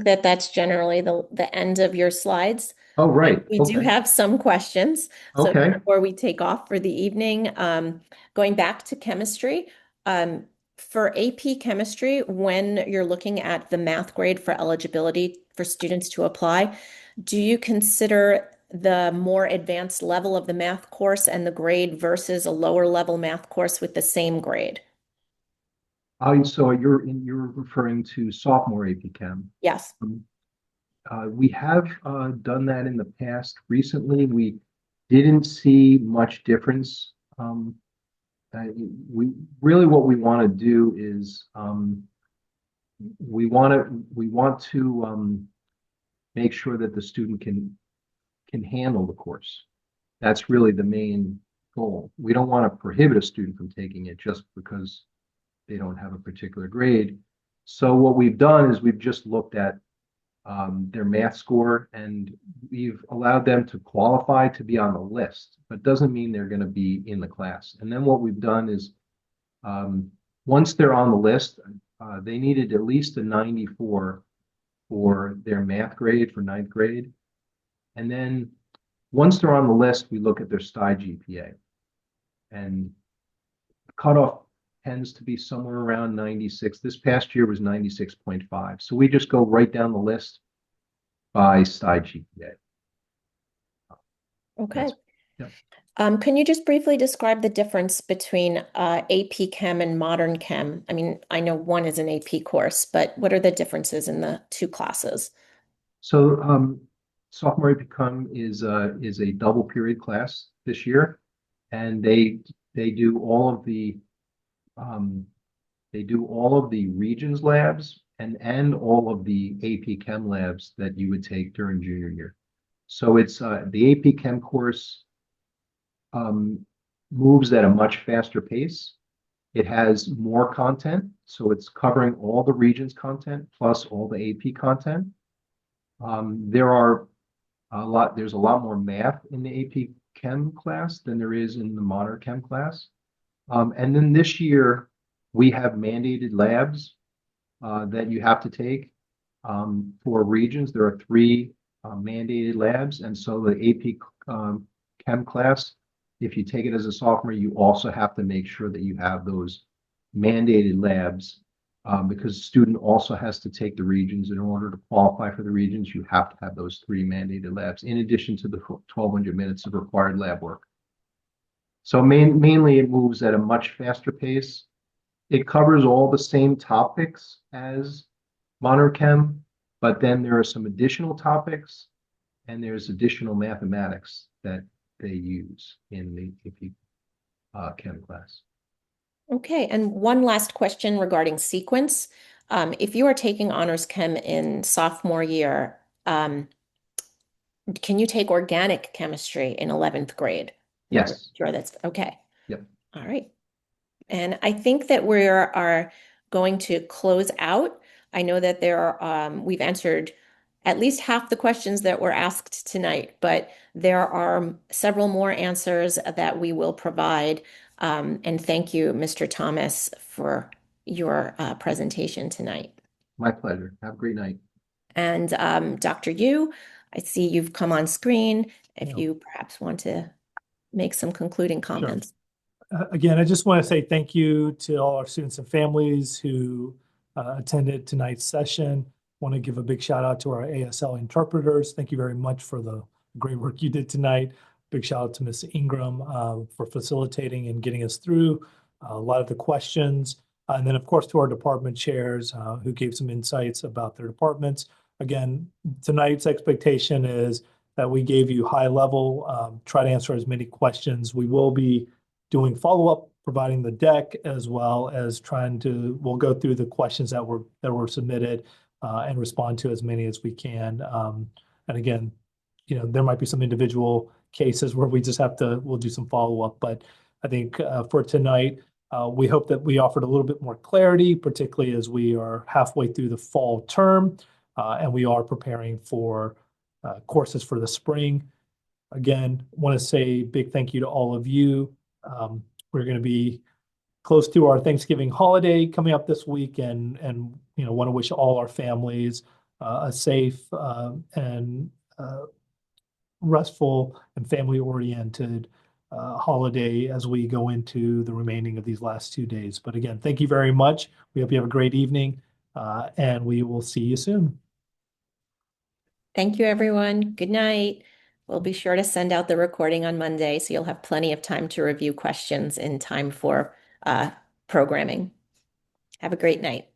that that's generally the end of your slides. Oh, right. We do have some questions. So Okay. before we take off for the evening, going back to chemistry, for AP chemistry, when you're looking at the math grade for eligibility for students to apply, do you consider the more advanced level of the math course and the grade versus a lower level math course with the same grade? So you're referring to sophomore AP Chem. Yes. We have done that in the past. Recently, we didn't see much difference. We really what we want to do is we want to make sure that the student can handle the course. That's really the main goal. We don't want to prohibit a student from taking it just because they don't have a particular grade. So what we've done is we've just looked at their math score, and we've allowed them to qualify to be on the list, but doesn't mean they're going to be in the class. And then what we've done is once they're on the list, they needed at least a 94 for their math grade for ninth grade. And then once they're on the list, we look at their Stuy GPA. And the cutoff tends to be somewhere around 96. This past year was 96.5. So we just go right down the list by Stuy GPA. Okay. Yeah. Can you just briefly describe the difference between AP Chem and Modern Chem? I mean, I know one is an AP course, but what are the differences in the two classes? So sophomore AP Chem is a double period class this year, and they do all of the regions labs and all of the AP Chem labs that you would take during junior year. So it's the AP Chem course moves at a much faster pace. It has more content, so it's covering all the regions content plus all the AP content. There's a lot more math in the AP Chem class than there is in the Modern Chem class. And then this year, we have mandated labs that you have to take for regions. There are three mandated labs. And so the AP Chem class, if you take it as a sophomore, you also have to make sure that you have those mandated labs because the student also has to take the regions. In order to qualify for the regions, you have to have those three mandated labs in addition to the 1,200 minutes of required lab work. So mainly it moves at a much faster pace. It covers all the same topics as Modern Chem, but then there are some additional topics and there's additional mathematics that they use in the AP Chem class. Okay, and one last question regarding sequence. If you are taking honors chem in sophomore year, can you take organic chemistry in 11th grade? Yes. Sure, that's okay. Yep. All right. And I think that we are going to close out. I know that we've answered at least half the questions that were asked tonight, but there are several more answers that we will provide. And thank you, Mr. Thomas, for your presentation tonight. My pleasure. Have a great night. And Dr. Yu, I see you've come on screen. If Yeah. you perhaps want to make some concluding comments. Again, I just want to say thank you to all our students and families who attended tonight's session. Want to give a big shout out to our ASL interpreters. Thank you very much for the great work you did tonight. Big shout out to Ms. Ingram for facilitating and getting us through a lot of the questions. And then, of course, to our department chairs who gave some insights about their departments. Again, tonight's expectation is that we gave you high level, try to answer as many questions. We will be doing follow-up, providing the deck, as well as we'll go through the questions that were submitted and respond to as many as we can. And again, there might be some individual cases where we'll do some follow-up, but I think for tonight, we hope that we offered a little bit more clarity, particularly as we are halfway through the fall term, and we are preparing for courses for the spring. Again, want to say a big thank you to all of you. We're going to be close to our Thanksgiving holiday coming up this week, and want to wish all our families a safe and restful and family-oriented holiday as we go into the remaining of these last 2 days. But again, thank you very much. We hope you have a great evening, and we will see you soon. Thank you, everyone. Good night. We'll be sure to send out the recording on Monday, so you'll have plenty of time to review questions in time for programming. Have a great night.